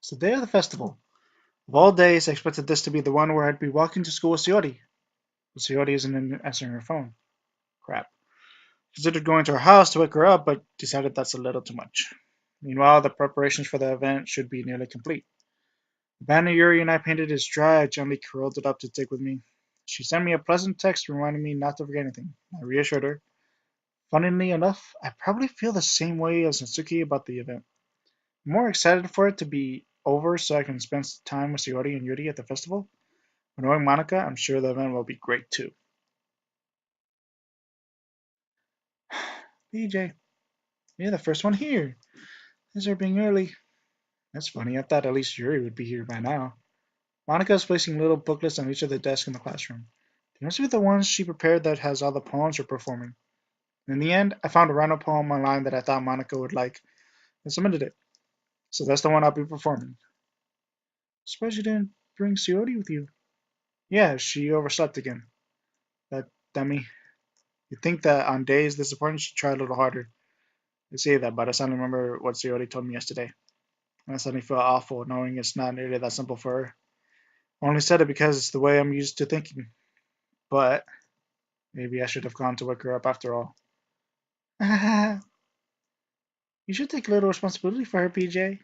It's the day of the festival. Of all days, I expected this to be the one where I'd be walking to school with Coyote. But Coyote isn't answering her phone. Crap. Considered going to her house to wake her up, but decided that's a little too much. Meanwhile, the preparations for the event should be nearly complete. The banner Yuri and I painted is dry. I gently curled it up to take with me. She sent me a pleasant text reminding me not to forget anything. I reassured her. Funnily enough, I probably feel the same way as Natsuki about the event. I'm more excited for it to be over so I can spend time with Coyote and Yuri at the festival. But knowing Monica, I'm sure the event will be great too. BJ, you're the first one here. Thanks for being early. That's funny. I thought at least Yuri would be here by now. Monica is placing little booklets on each of the desks in the classroom. They must be the ones she prepared that has all the poems we're performing. In the end, I found a random poem online that I thought Monica would like and submitted it. So that's the one I'll be performing. Suppose you didn't bring Coyote with you. Yeah, she overslept again. That dummy. You'd think that on days disappointed she'd try a little harder. I say that, but I suddenly remember what Coyote told me yesterday. And I suddenly feel awful knowing it's not nearly that simple for her. I only said it because it's the way I'm used to thinking. But maybe I should have gone to wake her up after all. You should take a little responsibility for her, PJ.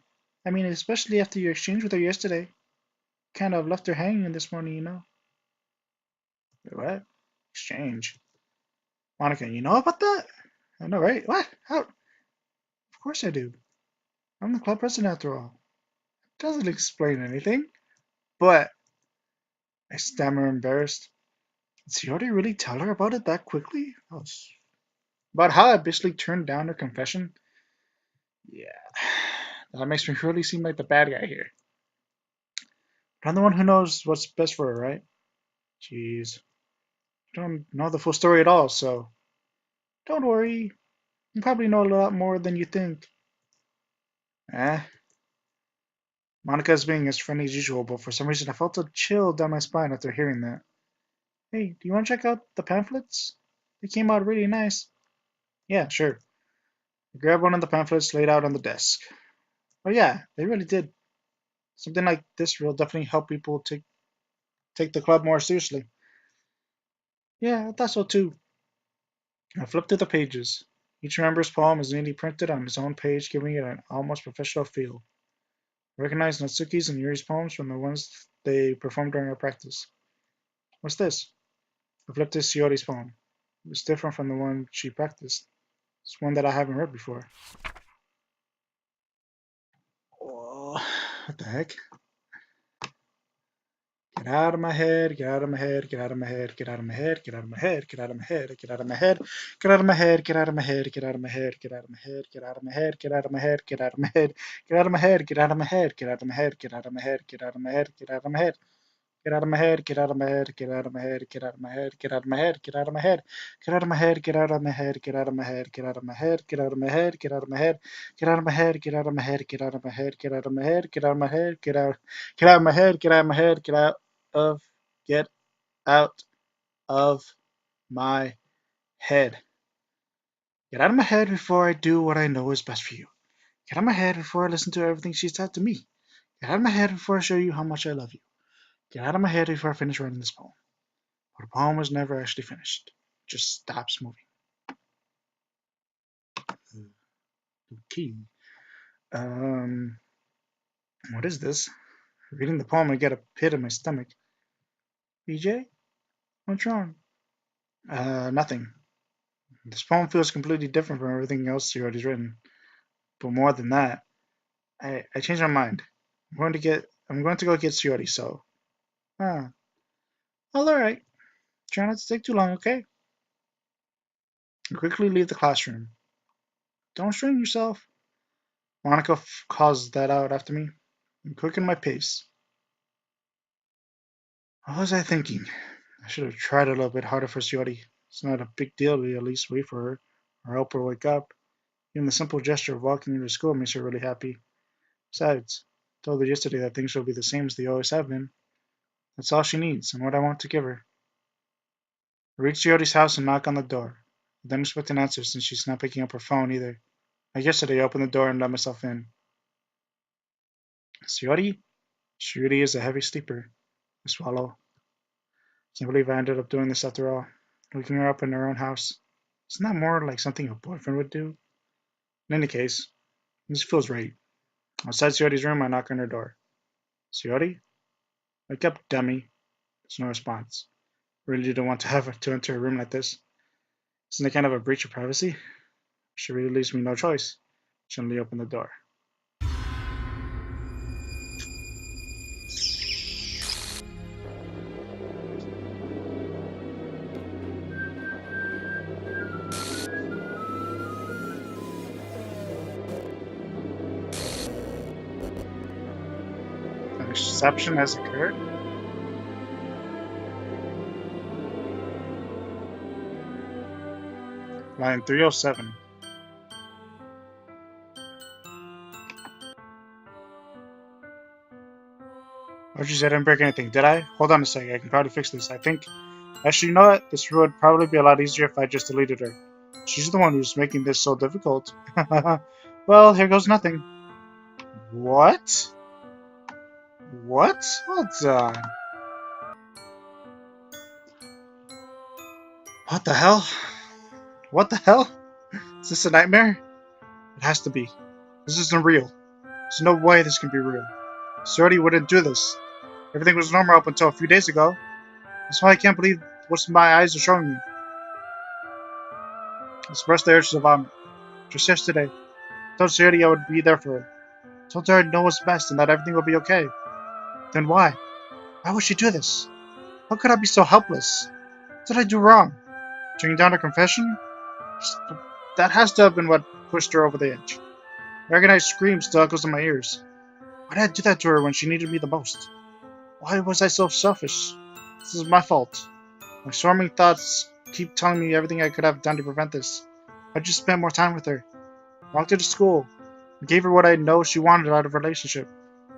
I mean, especially after your exchange with her yesterday. Kind of left her hanging this morning, you know. Wait, what? Exchange? Monica, you know about that? I know, right? What? How? Of course I do. I'm the club president after all. Doesn't explain anything. But I stammer embarrassed. Did Coyote really tell her about it that quickly? About how I basically turned down her confession? Yeah, that makes me really seem like the bad guy here. But I'm the one who knows what's best for her, right? Jeez. I don't know the full story at all, so don't worry. You probably know a lot more than you think. Eh? Monica's being as friendly as usual, but for some reason I felt a chill down my spine after hearing that. Hey, do you want to check out the pamphlets? They came out really nice. Yeah, sure. I grabbed one of the pamphlets laid out on the desk. Oh yeah, they really did. Something like this will definitely help people take the club more seriously. Yeah, I thought so too. I flipped through the pages. Each member's poem is neatly printed on its own page, giving it an almost professional feel. I recognized Natsuki's and Yuri's poems from the ones they performed during our practice. What's this? I flipped to Coyote's poem. It's different from the one she practiced. It's one that I haven't read before. Oh, what the heck? Get out of my head, get out of my head, get out of my head, get out of my head, get out of my head, get out of my head, get out of my head, get out of my head, get out of my head, get out of my head, get out of my head, get out of my head, get out of my head, get out of my head, get out of my head, get out of my head, get out of my head, get out of my head, get out of my head, get out of my head. Get out of my head, get out of my head, get out of my head, get out of my head, get out of my head, get out of my head, get out of my head, get out of my head, get out of my head, get out of my head, get out of my head, get out of my head, get out of my head, get out of my head, get out of my head, get out of my head, get out of my head, get out of my head, get out of my head, get out of my head. Get out of my head before I do what I know is best for you. Get out of my head before I listen to everything she said to me. Get out of my head before I show you how much I love you. Get out of my head before I finish writing this poem. But the poem was never actually finished. It just stops moving. Okay. Um, what is this? Reading the poem, I get a pit in my stomach. BJ, what's wrong? Nothing. This poem feels completely different from everything else you already written. But more than that, I changed my mind. I'm going to go get Coyote, so. Ah. Well, alright. Try not to take too long, okay? I quickly leave the classroom. Don't strain yourself. Monica calls that out after me. I'm quicken my pace. What was I thinking? I should have tried a little bit harder for Coyote. It's not a big deal to at least wait for her or help her wake up. Even the simple gesture of walking her to school makes her really happy. Besides, I told her yesterday that things will be the same as they always have been. That's all she needs and what I want to give her. I reach Coyote's house and knock on the door. I don't expect an answer since she's not picking up her phone either. Like yesterday, I opened the door and let myself in. Shiori? Shiori is a heavy sleeper. I swallow. Can't believe I ended up doing this after all. Waking her up in her own house. Isn't that more like something a boyfriend would do? In any case, this feels right. Outside Shiori's room, I knock on her door. Shiori? Wake up, dummy. There's no response. Really didn't want to have to enter a room like this. Isn't it kind of a breach of privacy? She really leaves me no choice. Gently open the door. An exception has occurred? Line 307. Oh, geez, I didn't break anything, did I? Hold on a second, I can probably fix this. I think. Actually, you know what? This would probably be a lot easier if I just deleted her. She's the one who's making this so difficult. Well, here goes nothing. What? What? Hold on. What the hell? What the hell? Is this a nightmare? It has to be. This isn't real. There's no way this can be real. Sorty wouldn't do this. Everything was normal up until a few days ago. That's why I can't believe what my eyes are showing me. I expressed the urge to vomit. Just yesterday, I told Sorty I would be there for her. I told her I'd know what's best and that everything would be okay. Then why? Why would she do this? How could I be so helpless? What did I do wrong? Turning down her confession? That has to have been what pushed her over the edge. The agonized scream still echoes in my ears. Why did I do that to her when she needed me the most? Why was I so selfish? This is my fault. My swarming thoughts keep telling me everything I could have done to prevent this. I just spent more time with her. Walked her to school. And gave her what I know she wanted out of a relationship.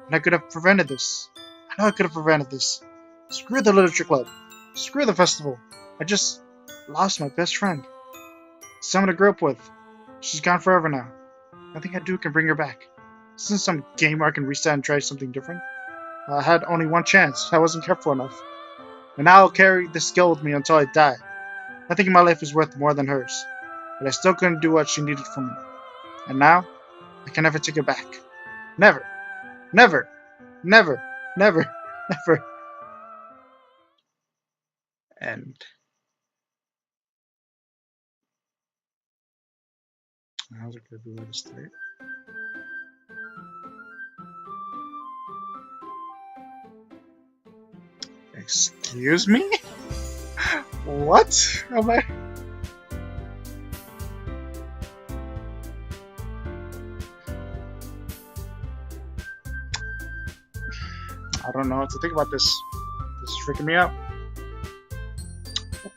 And I could have prevented this. I know I could have prevented this. Screw the literature club. Screw the festival. I just lost my best friend. Someone I grew up with. She's gone forever now. Nothing I do can bring her back. This isn't some game where I can reset and try something different. I had only one chance. I wasn't careful enough. And now I'll carry this guilt with me until I die. Nothing in my life is worth more than hers. But I still couldn't do what she needed from me. And now, I can never take it back. Never. Never. Never. Never. Never. And how's a good way to start? Excuse me? What? Am I? I don't know what to think about this. This is freaking me out.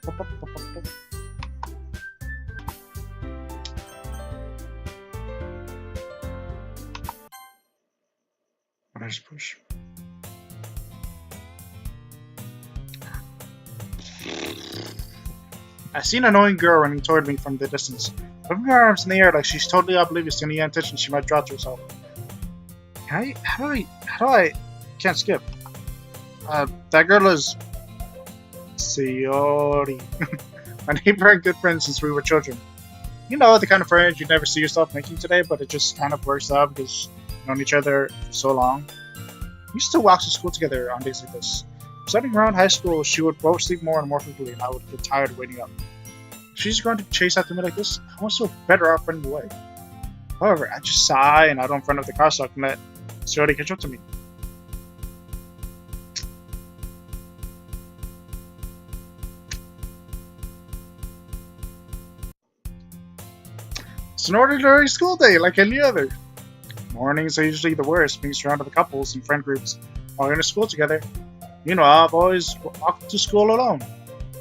What did I just push? I see an annoying girl running toward me from the distance, moving her arms in the air like she's totally oblivious to any attention she might draw to herself. How do I can't skip. That girl is Sayori. My neighbor and good friend since we were children. You know, the kind of friend you'd never see yourself making today, but it just kind of works out because you've known each other for so long. We used to walk to school together on days like this. Starting around high school, she would both sleep more and more frequently, and I would get tired of waiting up. If she's going to chase after me like this, I almost feel better off running away. However, I just sigh and out in front of the car so I can let Sayori catch up to me. It's an ordinary school day like any other. Mornings are usually the worst, being surrounded by couples and friend groups while we're in school together. You know, I've always walked to school alone.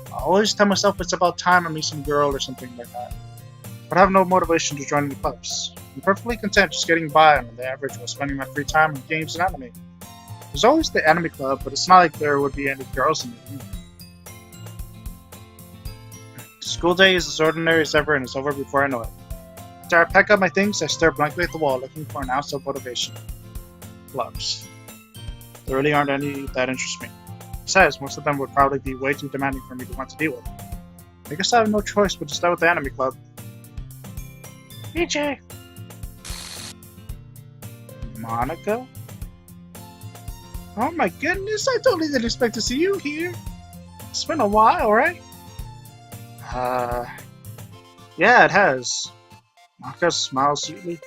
I always tell myself it's about time I meet some girl or something like that. But I have no motivation to join any clubs. I'm perfectly content just getting by on the average while spending my free time on games and anime. There's always the anime club, but it's not like there would be any girls in it. School day is as ordinary as ever and it's over before I know it. After I pack up my things, I stare blankly at the wall looking for an ounce of motivation. clubs. There really aren't any that interest me. Besides, most of them would probably be way too demanding for me to want to deal with. I guess I have no choice but to start with the anime club. PJ! Monica? Oh my goodness, I totally didn't expect to see you here. It's been a while, right? Yeah, it has. Monica smiles sweetly.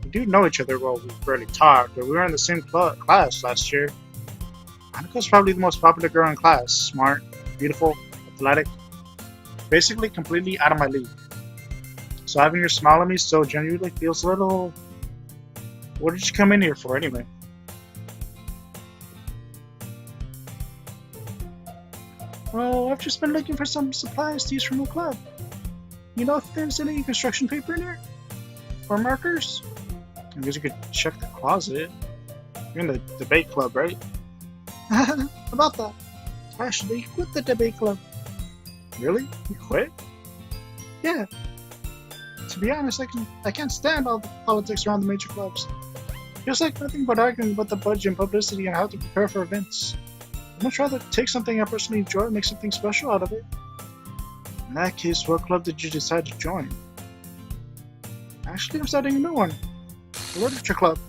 We do know each other well, we barely talked, but we were in the same class last year. Monica's probably the most popular girl in class. Smart, beautiful, athletic. Basically completely out of my league. So having her smile at me so genuinely feels a little... What did you come in here for anyway? Well, I've just been looking for some supplies to use from the club. You know if there's any construction paper in here? Or markers? I guess you could check the closet. You're in the debate club, right? About that. Actually, quit the debate club. Really? You quit? Yeah. To be honest, I can't stand all the politics around the major clubs. Feels like nothing but arguing about the budget and publicity and how to prepare for events. I'd much rather take something I personally enjoy and make something special out of it. In that case, what club did you decide to join? Actually, I'm starting a new one. The Literature Club.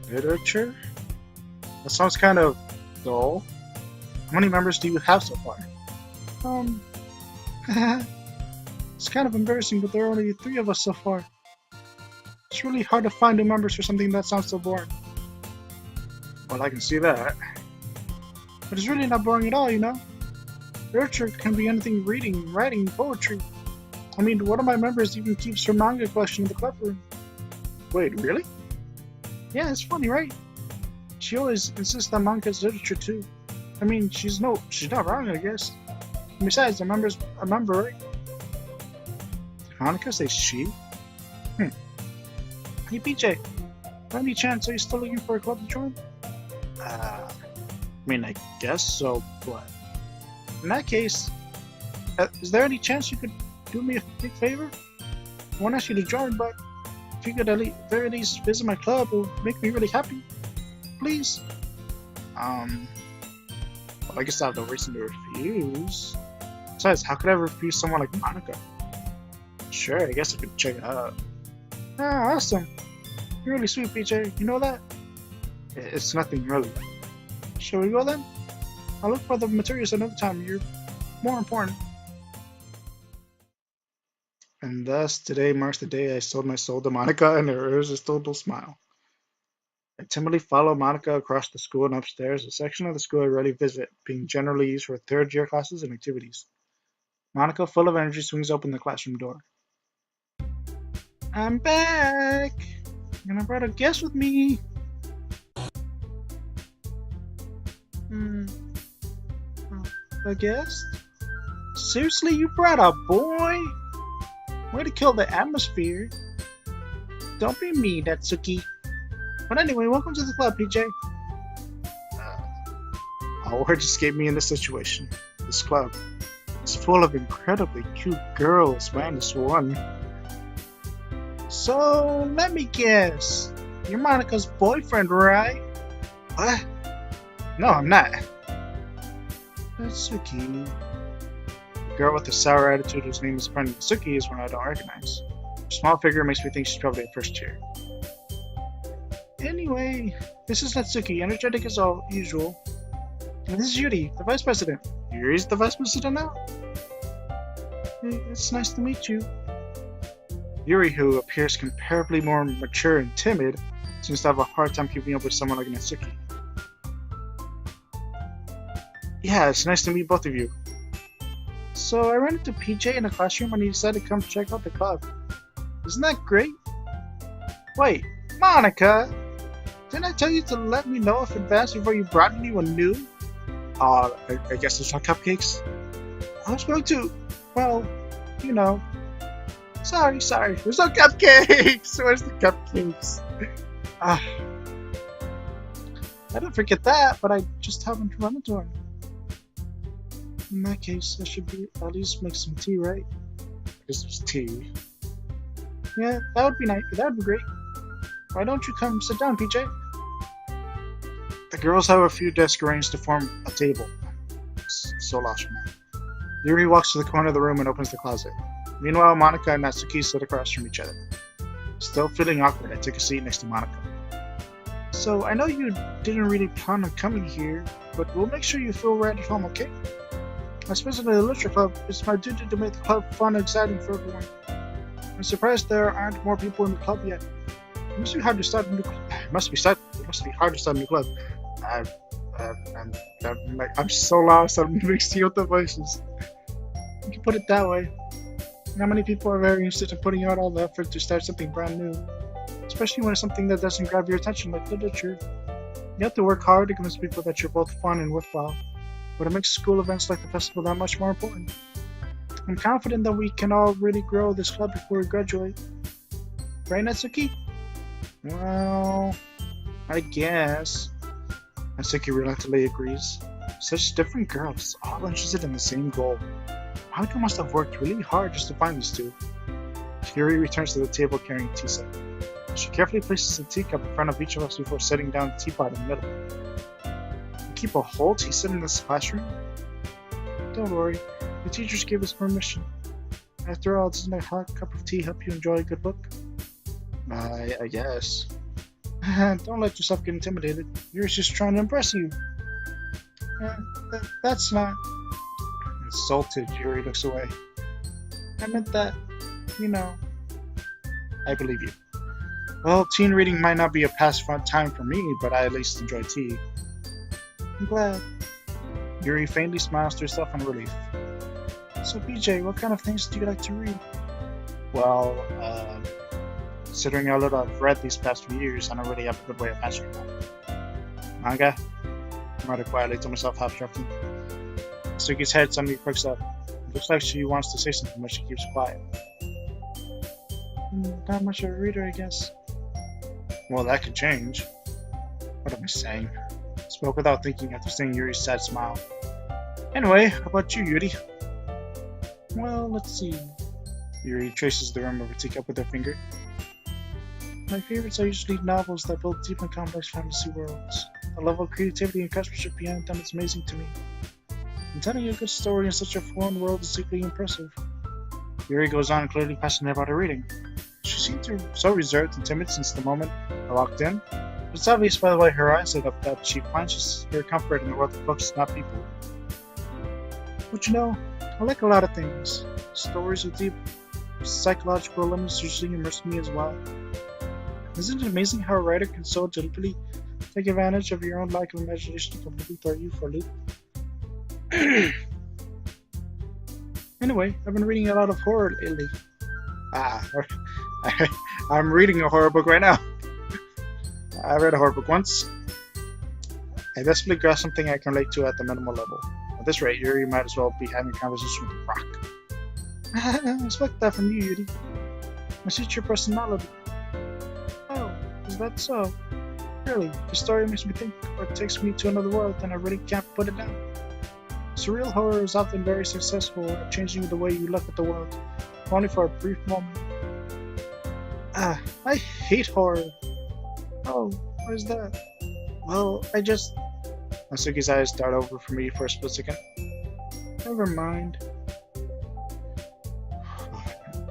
Literature? That sounds kind of dull. How many members do you have so far? It's kind of embarrassing, but there are only 3 of us so far. It's really hard to find new members for something that sounds so boring. Well, I can see that. But it's really not boring at all, you know? Literature can be anything: reading, writing, poetry. I mean, one of my members even keeps her manga collection in the club room. Wait, really? Yeah, it's funny, right? She always insists that manga is literature too. I mean, she's not wrong, I guess. And besides, a member, right? Monica says she? Hey PJ, by any chance are you still looking for a club to join? I mean, I guess so, but... In that case, is there any chance you could do me a big favor? I won't ask you to join, but if you could at least, very least visit my club, it would make me really happy. Please. Well, I guess I have no reason to refuse. Besides, how could I refuse someone like Monica? Sure, I guess I could check it out. Ah, awesome. You're really sweet, PJ. You know that? It's nothing, really. Shall we go then? I'll look for the materials another time. You're more important. And thus, today marks the day I sold my soul to Monica and her irresistible smile. I timidly follow Monica across the school and upstairs, a section of the school I rarely visit, being generally used for third-year classes and activities. Monica, full of energy, swings open the classroom door. I'm back! And I brought a guest with me! A guest? Seriously, you brought a boy? Way to kill the atmosphere. Don't be mean, Natsuki. But anyway, welcome to the club, PJ. Our word just gave me in this situation. This club is full of incredibly cute girls, minus one. So, let me guess. You're Monica's boyfriend, right? What? No, I'm not. Natsuki. The girl with the sour attitude whose name is apparently Natsuki is one I don't recognize. Her small figure makes me think she's probably a first year. Anyway, this is Natsuki, energetic as usual. And this is Yuri, the vice president. Yuri's the vice president now? It's nice to meet you. Yuri, who appears comparably more mature and timid, seems to have a hard time keeping up with someone like Natsuki. Yeah, it's nice to meet both of you. So I ran into PJ in the classroom and he decided to come check out the club. Isn't that great? Wait, Monica! Didn't I tell you to let me know if advance before you brought anyone new? I guess there's no cupcakes? I was going to, well, you know. Sorry, there's no cupcakes! Where's the cupcakes? I didn't forget that, but I just happened to run into him. In that case, I should at least make some tea, right? I guess there's tea. Yeah, that would be nice. That would be great. Why don't you come sit down, PJ? The girls have a few desks arranged to form a table. So lost from that. Yuri walks to the corner of the room and opens the closet. Meanwhile, Monica and Natsuki sit across from each other. Still feeling awkward, I took a seat next to Monica. So, I know you didn't really plan on coming here, but we'll make sure you feel right at home, okay? Especially the Literature Club, it's my duty to make the club fun and exciting for everyone. I'm surprised there aren't more people in the club yet. It must be hard to start a new club. It must be hard to start a new club. I'm so lost. I'm mixing up the voices. You can put it that way. Not many people are very interested in putting out all the effort to start something brand new, especially when it's something that doesn't grab your attention like literature. You have to work hard to convince people that you're both fun and worthwhile, but it makes school events like the festival that much more important. I'm confident that we can all really grow this club before we graduate. Right, Natsuki? Well, I guess. Natsuki reluctantly agrees. Such different girls, all interested in the same goal. Monica must have worked really hard just to find these two. Yuri returns to the table carrying a tea set. She carefully places a teacup in front of each of us before setting down the teapot in the middle. You keep a whole tea set in this classroom? Don't worry, the teachers gave us permission. After all, doesn't a hot cup of tea help you enjoy a good book? I guess. Don't let yourself get intimidated. Yuri's just trying to impress you. That's not... Insulted, Yuri looks away. I meant that, I believe you. Well, teen reading might not be a past fun time for me, but I at least enjoy tea. I'm glad. Yuri faintly smiles to herself in relief. So, PJ, what kind of things do you like to read? Well, considering how little I've read these past few years, I don't really have a good way of answering that. Manga? I muttered quietly to myself, half chuckling. Suki's head suddenly perks up. It looks like she wants to say something, but she keeps quiet. Not much of a reader, I guess. Well, that could change. What am I saying? I spoke without thinking after seeing Yuri's sad smile. Anyway, how about you, Yuri? Well, let's see. Yuri traces the rim of her teacup with her finger. My favorites are usually novels that build deep and complex fantasy worlds. The level of creativity and craftsmanship behind them is amazing to me. And telling a good story in such a foreign world is equally impressive. Yuri goes on, clearly passionate about her reading. She seemed so reserved and timid since the moment I walked in. It's obvious by the way her eyes lit up that she finds her comfort in the world of books, not people. But I like a lot of things. Stories with deep psychological elements usually immerse me as well. Isn't it amazing how a writer can so deliberately take advantage of your own lack of imagination to completely throw you for a loop? Anyway, I've been reading a lot of horror lately. I'm reading a horror book right now. I read a horror book once. I desperately grasped something I can relate to at the minimal level. At this rate, Yuri might as well be having a conversation with a rock. I expect that from you, Yuri. I suit your personality. Oh, is that so? Really, the story makes me think or takes me to another world and I really can't put it down. Surreal horror is often very successful at changing the way you look at the world, only for a brief moment. I hate horror. Oh, what is that? Well, Natsuki's eyes dart over for me for a split second. Never mind.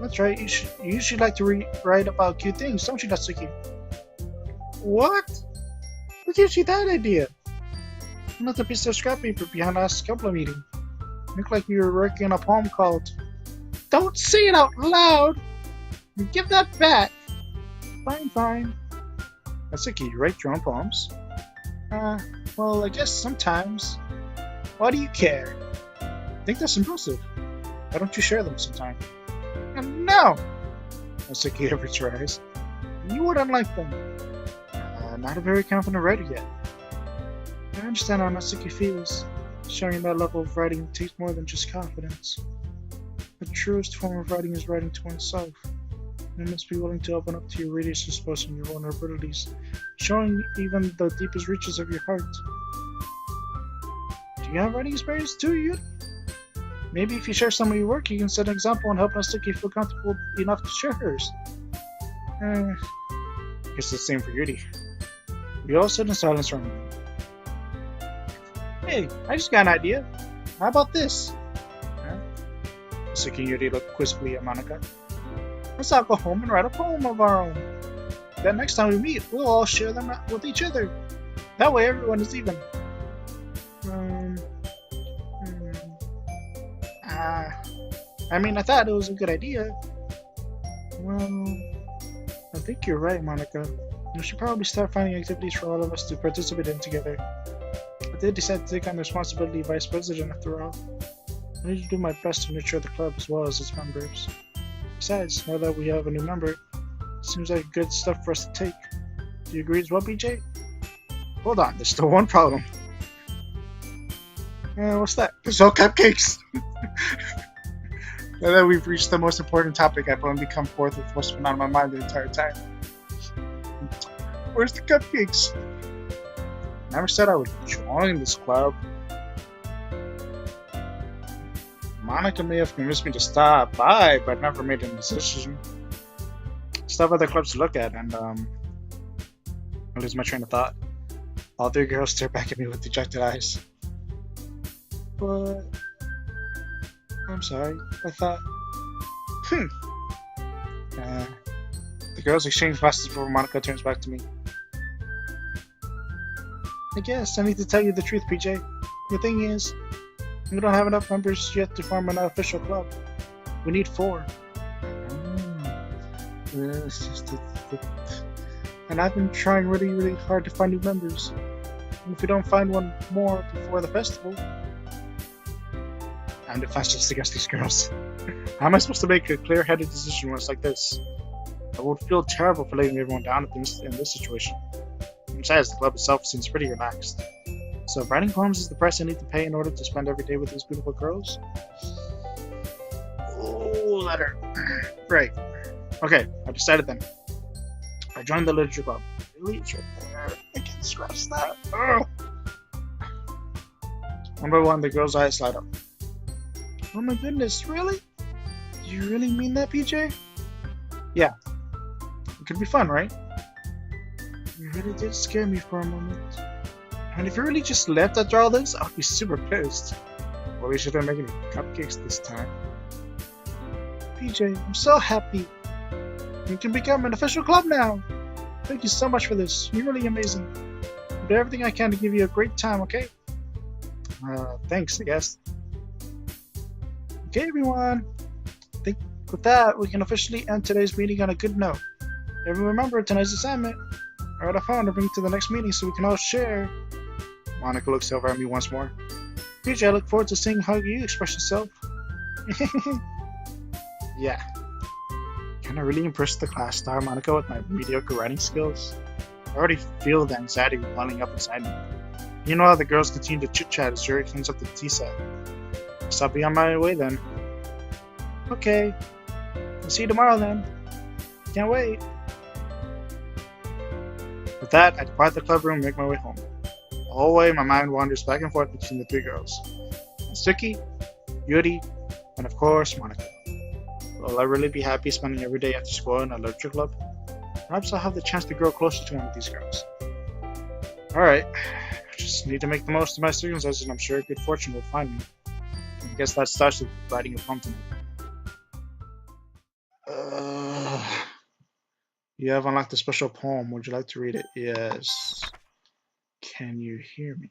That's right, you usually like to write about cute things, don't you, Natsuki? What? What gives you that idea? I left a piece of scrap paper behind last couple of meetings. It looked like you were working on a poem called... Don't say it out loud! Give that back! Fine. Natsuki, you write your own poems? Well, I guess sometimes. Why do you care? I think that's impressive. Why don't you share them sometime? No! Natsuki averts her eyes. You wouldn't like them. Not a very confident writer yet. I understand how Natsuki feels. Sharing that level of writing takes more than just confidence. The truest form of writing is writing to oneself. You must be willing to open up to your readers, exposing your vulnerabilities, showing even the deepest reaches of your heart. Do you have writing experience too, Yuri? Maybe if you share some of your work, you can set an example and help Natsuki feel comfortable enough to share hers. Guess the same for Yuri. We all sit in silence around him. Hey, I just got an idea. How about this? Huh? Mr. Yuri looked quizzically at Monica. Let's all go home and write a poem of our own. Then next time we meet, we'll all share them with each other. That way everyone is even. I mean, I thought it was a good idea. Well, I think you're right, Monica. We should probably start finding activities for all of us to participate in together. I did decide to take on the responsibility of vice president after all. I need to do my best to nurture the club as well as its members. Besides, now that we have a new member, it seems like good stuff for us to take. Do you agree as well, BJ? Hold on, there's still one problem. What's that? There's no cupcakes! Now that we've reached the most important topic, I've only come forth with what's been on my mind the entire time. Where's the cupcakes? I never said I would join this club. Monica may have convinced me to stop by, but never made a decision. Still have other clubs to look at, and I lose my train of thought. All three girls stare back at me with dejected eyes. But I'm sorry, I thought. The girls exchange glances before Monica turns back to me. I guess I need to tell you the truth, PJ. The thing is, we don't have enough members yet to form an official club. We need 4. And I've been trying really hard to find new members. And if we don't find one more before the festival, I'm defenseless against these girls. How am I supposed to make a clear-headed decision when it's like this? I would feel terrible for letting everyone down in this situation. Besides, the club itself seems pretty relaxed. So if writing poems is the price I need to pay in order to spend every day with these beautiful girls? Oh, letter. Right. Okay, I decided then. I joined the literature club. Really? It's right there. I can scratch that. Ugh. One by one, the girl's eyes light up. Oh my goodness, really? Do you really mean that, PJ? Yeah. It could be fun, right? You really did scare me for a moment. And if you really just left after all this, I would be super pissed. Well, we should have made cupcakes this time. PJ, I'm so happy. You can become an official club now. Thank you so much for this. You're really amazing. I'll do everything I can to give you a great time, okay? Thanks, I guess. Okay, everyone. I think with that, we can officially end today's meeting on a good note. Everyone remember tonight's assignment. Write a poem to bring to the next meeting so we can all share. Monica looks over at me once more. PJ, I look forward to seeing how you express yourself. Yeah. Can I really impress the class star, Monica, with my mediocre writing skills? I already feel the anxiety welling up inside me. You know how the girls continue to chit-chat as Yuri cleans up the tea set. Guess I'll be on my way then. Okay. I'll see you tomorrow then. Can't wait. With that, I depart the club room and make my way home. The whole way, my mind wanders back and forth between the 3 girls. Suki, Yuri, and of course, Monica. Will I really be happy spending every day after school in a literature club? Perhaps I'll have the chance to grow closer to one of these girls. Alright, I just need to make the most of my circumstances and I'm sure good fortune will find me. I guess that starts with writing a poem tonight. You have unlocked a special poem. Would you like to read it? Yes. Can you hear me?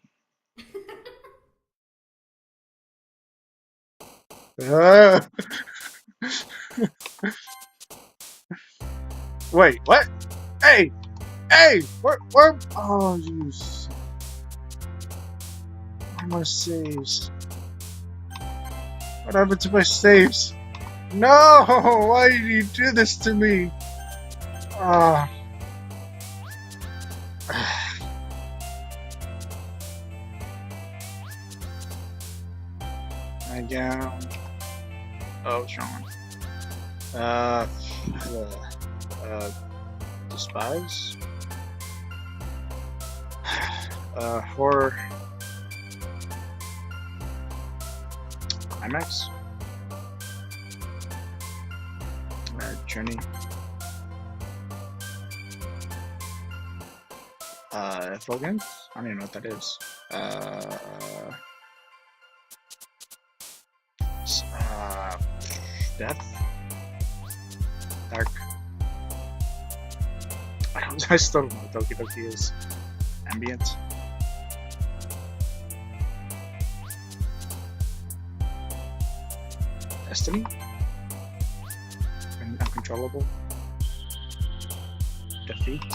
Wait, what? Hey! Hey! Where? Oh, you. Where are my saves? What happened to my saves? No! Why did you do this to me? Ah. Again. Oh, what's wrong? Despise? Horror. IMAX? Journey. Effulgence? I don't even know what that is. Death? Dark? I still don't know what Doki Doki is. Ambient? Destiny? Uncontrollable? Defeat?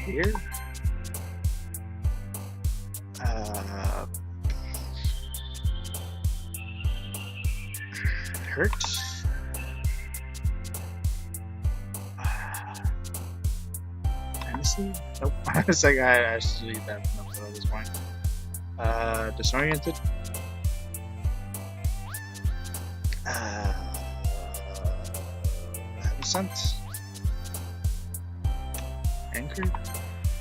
Fear? Hurt? Fantasy? Nope. It's like I actually have no clue at this point. Disoriented? Absent? Anchored?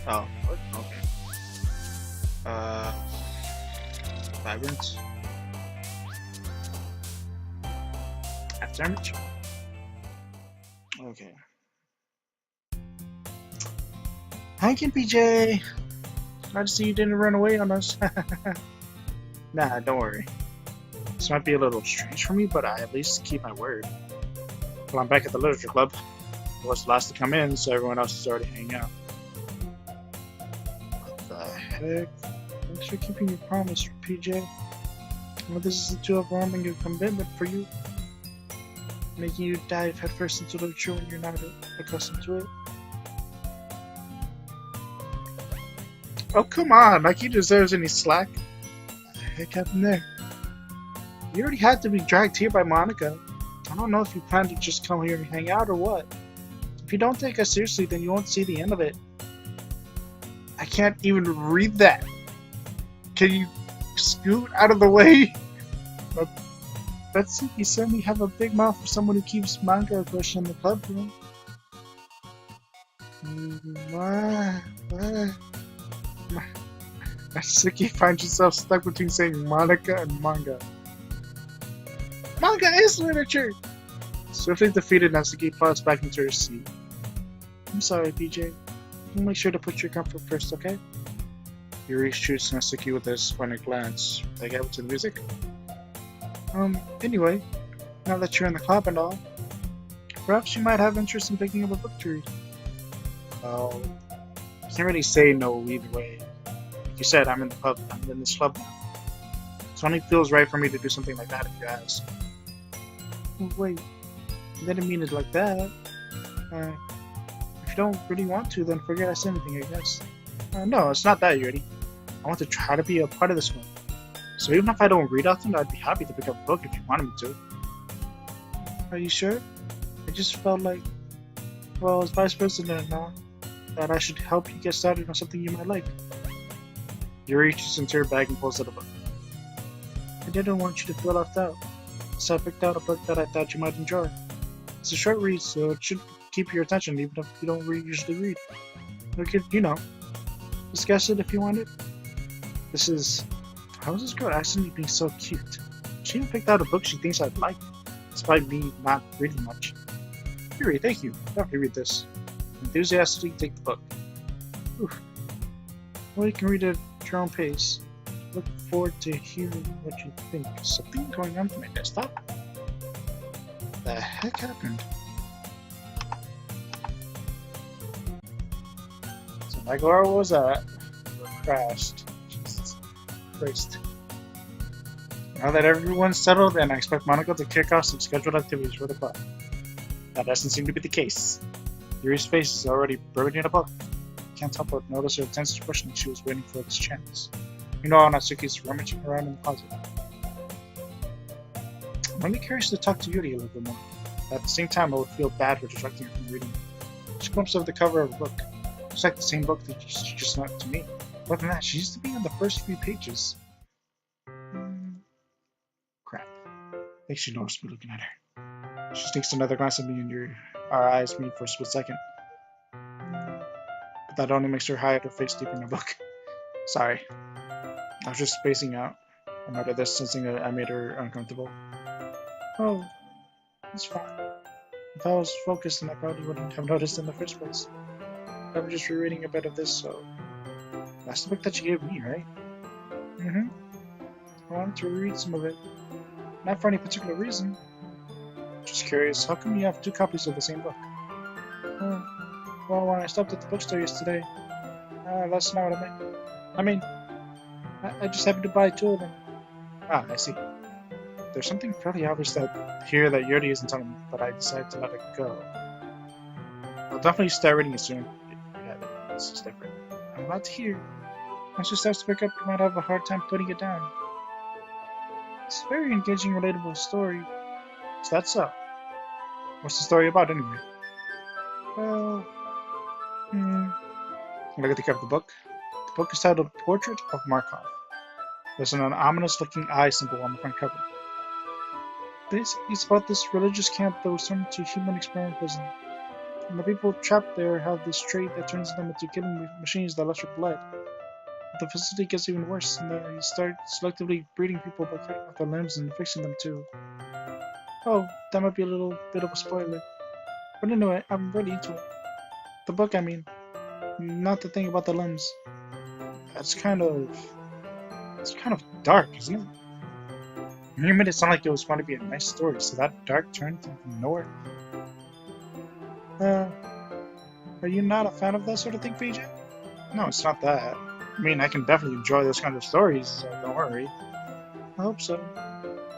Oh, what? Okay. Vibrant? Damage? Okay. Thank you, PJ! Glad to see you didn't run away on us. Nah, don't worry. This might be a little strange for me, but I at least keep my word. Well, I'm back at the literature club. I was the last to come in, so everyone else is already hanging out. What the heck? Thanks for keeping your promise, PJ. Well, this is the two of arming your commitment for you. Making you dive headfirst into literature when you're not accustomed to it. Oh, come on! Like he deserves any slack. What the heck happened there? You already had to be dragged here by Monica. I don't know if you plan to just come here and hang out or what. If you don't take us seriously, then you won't see the end of it. I can't even read that. Can you scoot out of the way? Betsy, you certainly have a big mouth for someone who keeps manga a question in the club room. Natsuki finds yourself stuck between saying Monica and manga. Manga is literature! Swiftly defeated, Natsuki falls back into her seat. I'm sorry, PJ. You'll make sure to put your comfort first, okay? Yuri shoots Natsuki with a funny glance. They get to the music? Anyway, now that you're in the club and all, perhaps you might have interest in picking up a book to read. Well, I can't really say no either way. Like you said, I'm in this club now. So it only feels right for me to do something like that if you ask. Oh, wait, I didn't mean it like that. If you don't really want to, then forget I said anything, I guess. No, it's not that, Yuri. I want to try to be a part of this one. So even if I don't read often, I'd be happy to pick up a book if you wanted me to. Are you sure? I just felt like, well, as vice president now, that I should help you get started on something you might like. Yuri reaches into her bag and pulls out a book. I didn't want you to feel left out, so I picked out a book that I thought you might enjoy. It's a short read, so it should keep your attention even if you don't usually read. We could, discuss it if you want it. This is... How is this girl accidentally being so cute? She even picked out a book she thinks I'd like, despite me not reading much. Yuri, thank you. Definitely read this. Enthusiastically take the book. Oof. Well, you can read it at your own pace. Look forward to hearing what you think. Something going on to my desktop? What the heck happened? So Y0R was that? Crashed. Jesus Christ. Now that everyone's settled, and I expect Monica to kick off some scheduled activities for the club. That doesn't seem to be the case. Yuri's face is already buried in a book. Can't help but notice her tense expression as she was waiting for this chance. Meanwhile, Natsuki's rummaging around in the closet. I'm really curious to talk to Yuri a little bit more. But at the same time, I would feel bad for distracting her from reading. She glimpses over the cover of a book. Looks like the same book that she just lent to me. More than that, she used to be on the first few pages. Crap. I think she noticed me looking at her. She takes another glance at me and our eyes meet for a split second. But that only makes her hide her face deep in her book. Sorry. I was just spacing out. I noted this, sensing that I made her uncomfortable. Oh, it's fine. If I was focused, then I probably wouldn't have noticed in the first place. I'm just rereading a bit of this, so that's the book that you gave me, right? Mm-hmm. I wanted to reread some of it. Not for any particular reason. Just curious, how come you have two copies of the same book? Oh, well, when I stopped at the bookstore yesterday, that's not what I meant. I mean, I just happened to buy two of them. Ah, I see. There's something fairly obvious here that Yuri isn't telling me, but I decided to let it go. I'll definitely start reading it soon. Yeah, this is different. I'm glad to hear. Once it starts to pick up, you might have a hard time putting it down. It's a very engaging, relatable story. Is that so? What's the story about, anyway? Well, look at the cover of the book. The book is titled Portrait of Markov. There's an ominous-looking eye symbol on the front cover. Basically, it's about this religious camp that was turned into a human experiment prison. And the people trapped there have this trait that turns them into killing machines that lust for blood. But the facility gets even worse, and they start selectively breeding people by cutting off their limbs and fixing them too. Oh, that might be a little bit of a spoiler. But anyway, I'm really into it. The book, I mean. Not the thing about the limbs. It's kind of dark, isn't it? You made it sound like it was going to be a nice story, so that dark turned from nowhere. Are you not a fan of that sort of thing, PJ? No, it's not that. I mean, I can definitely enjoy those kinds of stories, so don't worry. I hope so.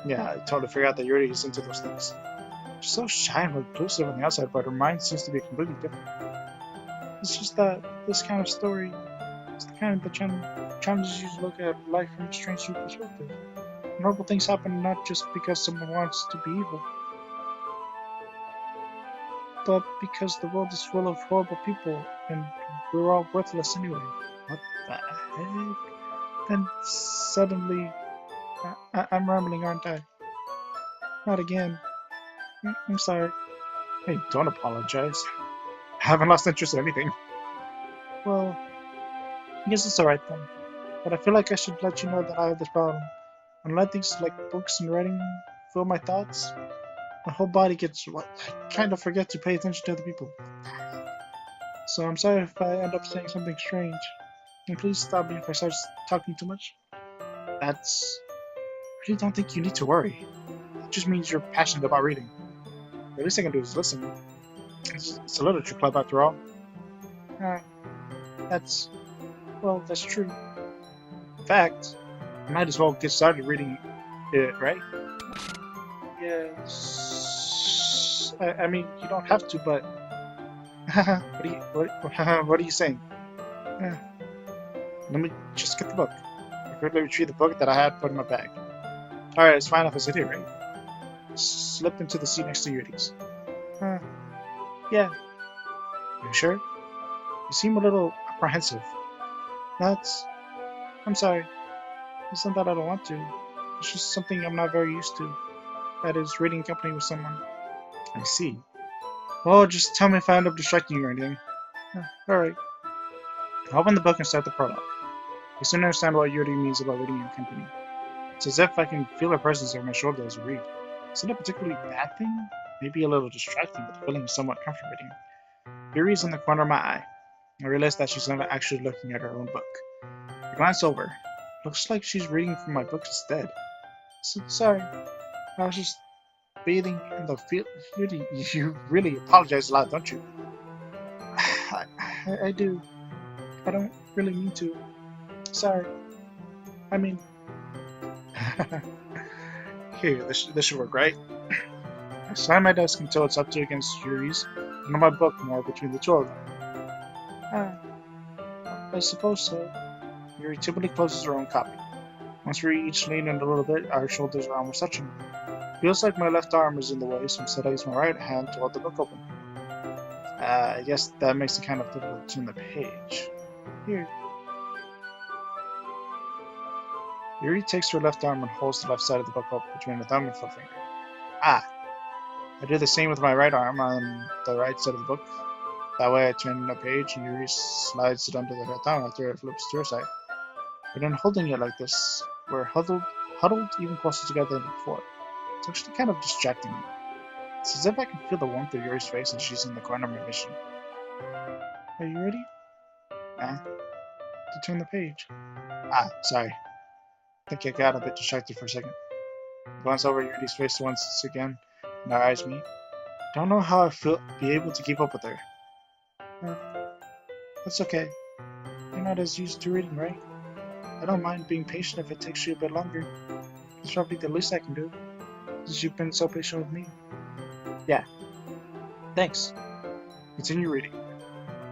Yeah, I totally forgot that Yuri is into those things. She's so shy and reclusive on the outside, but her mind seems to be completely different. It's just that this kind of story is the kind that challenges you to look at life from a strange new perspective. Horrible things happen not just because someone wants to be evil, but because the world is full of horrible people, and we're all worthless anyway. What the heck? Then suddenly, I'm rambling, aren't I? Not again. I'm sorry. Hey, don't apologize. I haven't lost interest in anything. Well, I guess it's alright then. But I feel like I should let you know that I have this problem. When I let things like books and writing fill my thoughts, my whole body gets what? I kind of forget to pay attention to other people. So I'm sorry if I end up saying something strange. And please stop me if I start talking too much. That's... I really don't think you need to worry. It just means you're passionate about reading. The least I can do is listen. It's a literature club after all. Uh, that's... Well, that's true. In fact, I might as well get started reading it, right? Yes. I mean, you don't have to, but... what are you saying? Let me just get the book. I quickly retrieved the book that I had put in my bag. Alright, it's fine if I sit here, right? Slip into the seat next to Yuri's. Yeah. Are you sure? You seem a little apprehensive. I'm sorry. It's not that I don't want to. It's just something I'm not very used to. That is, reading company with someone. I see. Well, just tell me if I end up distracting you or anything. Alright. I'll open the book and start the prologue. You soon understand what Yuri means about reading in company. It's as if I can feel her presence over my shoulder as we read. It's not a particularly bad thing, maybe a little distracting, but the feeling is somewhat comforting. Yuri is in the corner of my eye. I realize that she's not actually looking at her own book. I glance over. Looks like she's reading from my book instead. Sorry, I was just bathing in the field. You really apologize a lot, don't you? I do. I don't really mean to. Sorry. I mean... Here, this should work, right? I slam my desk until it's up to against Yuri's, and on my book more between the two of them. I suppose so. Yuri typically closes her own copy. Once we each lean in a little bit, our shoulders are almost touching. Feels like my left arm is in the way, so instead I use my right hand to hold the book open. I guess that makes it kind of difficult to turn the page. Here. Yuri takes her left arm and holds the left side of the book up between her thumb and forefinger. I do the same with my right arm on the right side of the book. That way I turn the page and Yuri slides it under her thumb after it flips to her side. But in holding it like this, we're huddled even closer together than before. It's actually kind of distracting me. It's as if I can feel the warmth of Yuri's face and she's in the corner of my vision. Are you ready? To turn the page. Sorry. I think I got a bit distracted for a second. Glance over Yuri's face once again, and our eyes meet. Don't know how I feel be able to keep up with her. That's okay. You're not as used to reading, right? I don't mind being patient if it takes you a bit longer. It's probably the least I can do, since you've been so patient with me. Yeah. Thanks. Continue reading.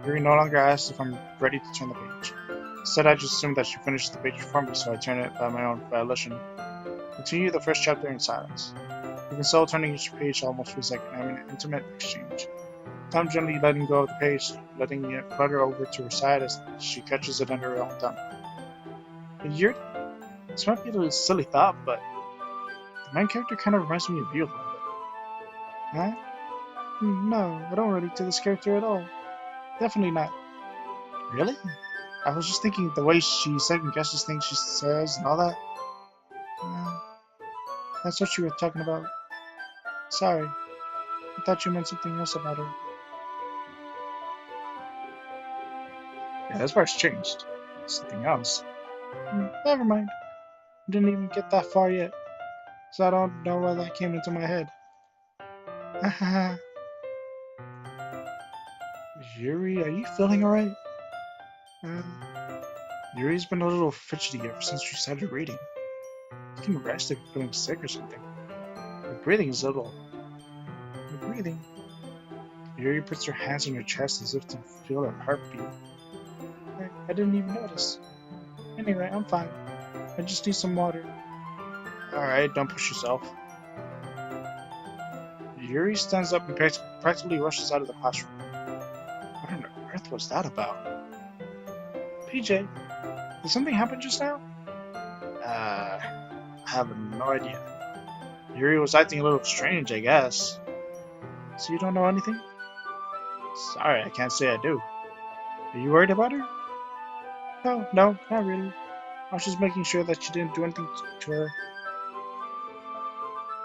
Yuri no longer asks if I'm ready to turn the page. Instead, I just assumed that she finished the page before me, so I turned it by my own volition. Continue the first chapter in silence. You can still turning each page almost for a second, having an intimate exchange. Tom gently letting go of the page, letting it flutter over to her side as she catches it under her own thumb. This might be a silly thought, but the main character kind of reminds me of you a little bit. Huh? No, I don't relate to this character at all. Definitely not. Really? I was just thinking the way she second guesses things she says and all that. That's what you were talking about. Sorry. I thought you meant something else about her. Yeah, this part's changed. Something else. Never mind. I didn't even get that far yet. So I don't know why that came into my head. Yuri, are you feeling alright? Yuri's been a little fidgety ever since she started reading. You can rest if you're feeling sick or something. Her breathing is a little... Her breathing? Yuri puts her hands on her chest as if to feel her heartbeat. I didn't even notice. Anyway, I'm fine. I just need some water. Alright, don't push yourself. Yuri stands up and practically rushes out of the classroom. What on earth was that about? PJ, did something happen just now? I have no idea. Yuri was acting a little strange, I guess. So you don't know anything? Sorry, I can't say I do. Are you worried about her? No, not really. I was just making sure that you didn't do anything to her.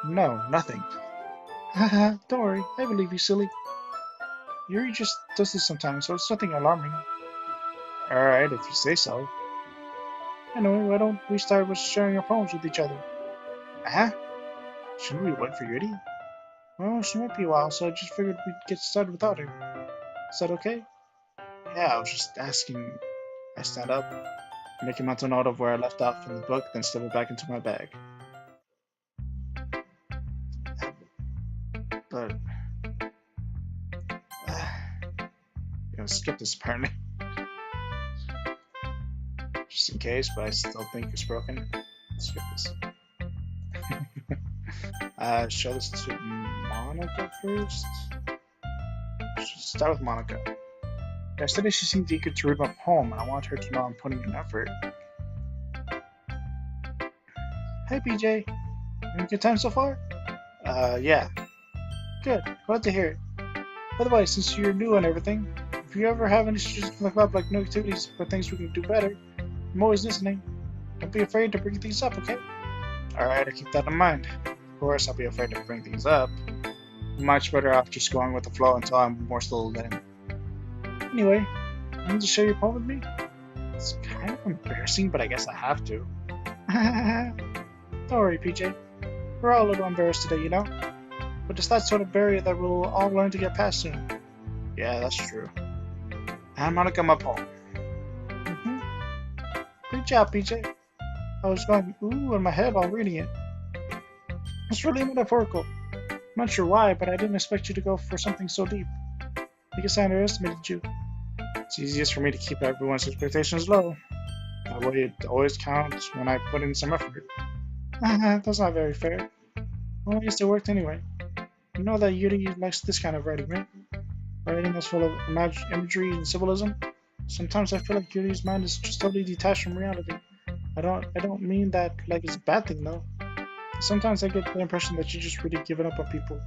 No, nothing. Haha, don't worry, I believe you, silly. Yuri just does this sometimes, so it's nothing alarming. Alright, if you say so. Anyway, why don't we start with sharing our poems with each other? Shouldn't we wait for Yuri? Well, she might be a while, so I just figured we'd get started without her. Is that okay? Yeah, I was just asking. I stand up, make a mental note of where I left off in the book, then step it back into my bag. But... gonna skip this part. Just in case, but I still think it's broken. Let's skip this. Show this to Monica first. Start with Monica. Yesterday she seemed eager to read my poem, and I want her to know I'm putting in effort. Hey PJ, having a good time so far? Yeah. Good, glad to hear it. By the way, since you're new and everything, if you ever have any suggestions from the club, like new activities or things we can do better, I'm always listening. Don't be afraid to bring things up, okay? Alright, I'll keep that in mind. Of course, I'll be afraid to bring things up. I'm much better off just going with the flow until I'm more settled in. Anyway, you need to share your poem with me? It's kind of embarrassing, but I guess I have to. Don't worry, PJ. We're all a little embarrassed today, you know? But it's that sort of barrier that we'll all learn to get past soon. Yeah, that's true. And Monica, my poem. Great job, PJ. I was going ooh in my head while reading it. It's really metaphorical. I'm not sure why, but I didn't expect you to go for something so deep. I guess I underestimated you. It's easiest for me to keep everyone's expectations low. That way it always counts when I put in some effort. That's not very fair. Well, I guess it worked anyway. You know that Yuri likes this kind of writing, right? Writing that's full of imagery and symbolism. Sometimes I feel like Yuri's mind is just totally detached from reality. I don't mean that like it's a bad thing though. Sometimes I get the impression that she's just really given up on people.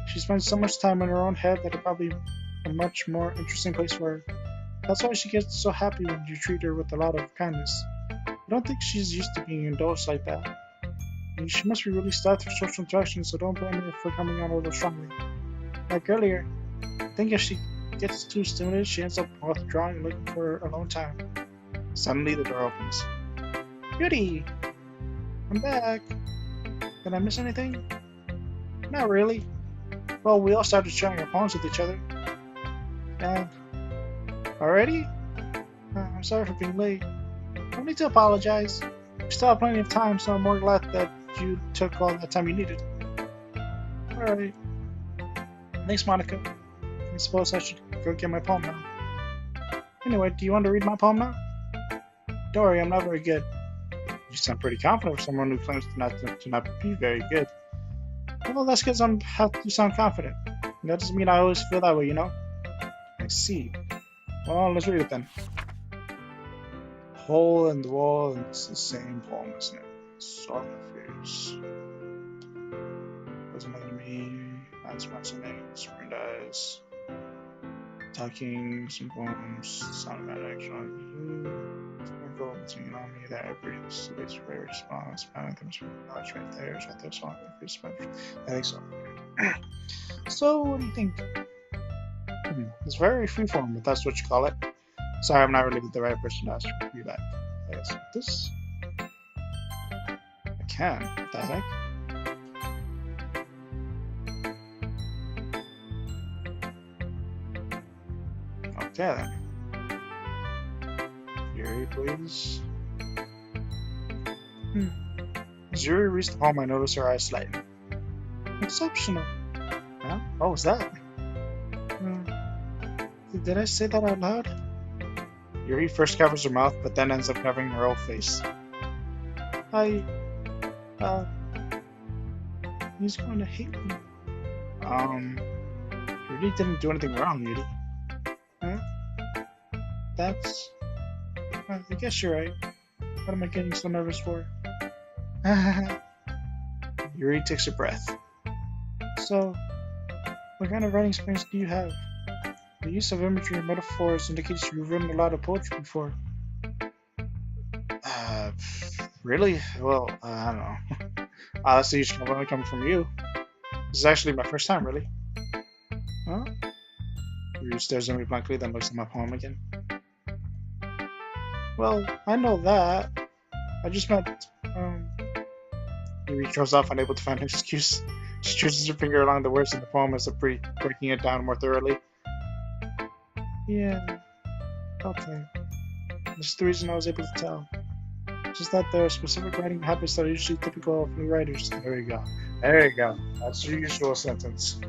She spends so much time in her own head that it's probably a much more interesting place for her. That's why she gets so happy when you treat her with a lot of kindness. I don't think she's used to being indulged like that. And she must be really starved for social interaction, so don't blame her for coming on a little strongly. Like earlier, I think if she gets too stimulated, she ends up withdrawing and looking for alone time. Suddenly, the door opens. Goody! I'm back. Did I miss anything? Not really. Well, we all started sharing our poems with each other. And... already? I'm sorry for being late. No need to apologize. We still have plenty of time, so I'm more glad that you took all that time you needed. Alright. Thanks, Monica. I suppose I should go get my poem now. Anyway, do you want to read my poem now? Don't worry, I'm not very good. You sound pretty confident for someone who claims to not be very good. Well, that's because I have to sound confident. That doesn't mean I always feel that way, you know? I see. Well, let's read it then. Hole in the wall, and it's the same poem, isn't it? Saw my face. Was an enemy. That's my name. Screened eyes. Talking some poems. Sound of action on you. Sprinkle between on me that I breathe. It's a very response. Spanning comes from the notch right there. It's right there. So I think so. So, what do you think? It's very freeform, if that's what you call it. Sorry, I'm not really the right person to ask for feedback. I guess with this. I can. What the heck? Okay then. Yuri, please. As Yuri reads the poem, I notice her eyes lighten. Exceptional. Huh? What was that? Did I say that out loud? Yuri first covers her mouth, but then ends up covering her whole face. He's going to hate me. Yuri didn't do anything wrong, Yuri. Huh? That's... I guess you're right. What am I getting so nervous for? Yuri takes a breath. So, what kind of writing experience do you have? The use of imagery and metaphors indicates you've written a lot of poetry before. Really? Well, I don't know. That's usually only coming from you. This is actually my first time, really. Huh? Yuri stares at me blankly, then looks at my poem again. Well, I know that. I just meant, Yuri throws off, unable to find an excuse. She traces her finger along the words in the poem as if breaking it down more thoroughly. Yeah, okay. That's the reason I was able to tell. Just that there are specific writing habits that are usually typical of new writers. There you go. There you go. That's your usual sentence.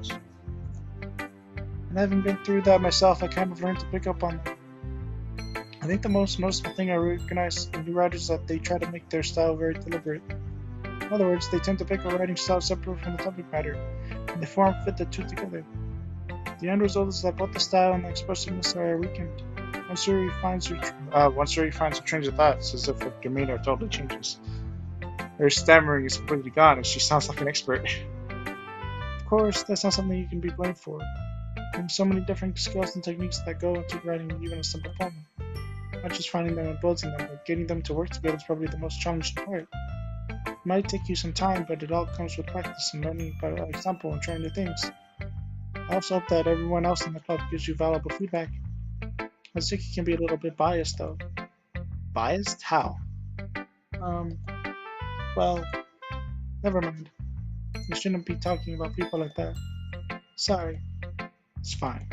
And having been through that myself, I kind of learned to pick up on them. I think the most noticeable thing I recognize in new writers is that they try to make their style very deliberate. In other words, they tend to pick a writing style separate from the subject matter, and they form fit the two together. The end result is that both the style and the expressiveness are weakened. Once Yuri finds her trains of thought, it's as if her demeanor totally changes. Her stammering is completely gone, and she sounds like an expert. Of course, that's not something you can be blamed for. There are so many different skills and techniques that go into writing even a simple poem. Not just finding them and building them, but getting them to work together is probably the most challenging part. It might take you some time, but it all comes with practice and learning by example and trying new things. I also hope that everyone else in the club gives you valuable feedback. Mitsuki can be a little bit biased, though. Biased? How? Well, never mind. You shouldn't be talking about people like that. Sorry. It's fine.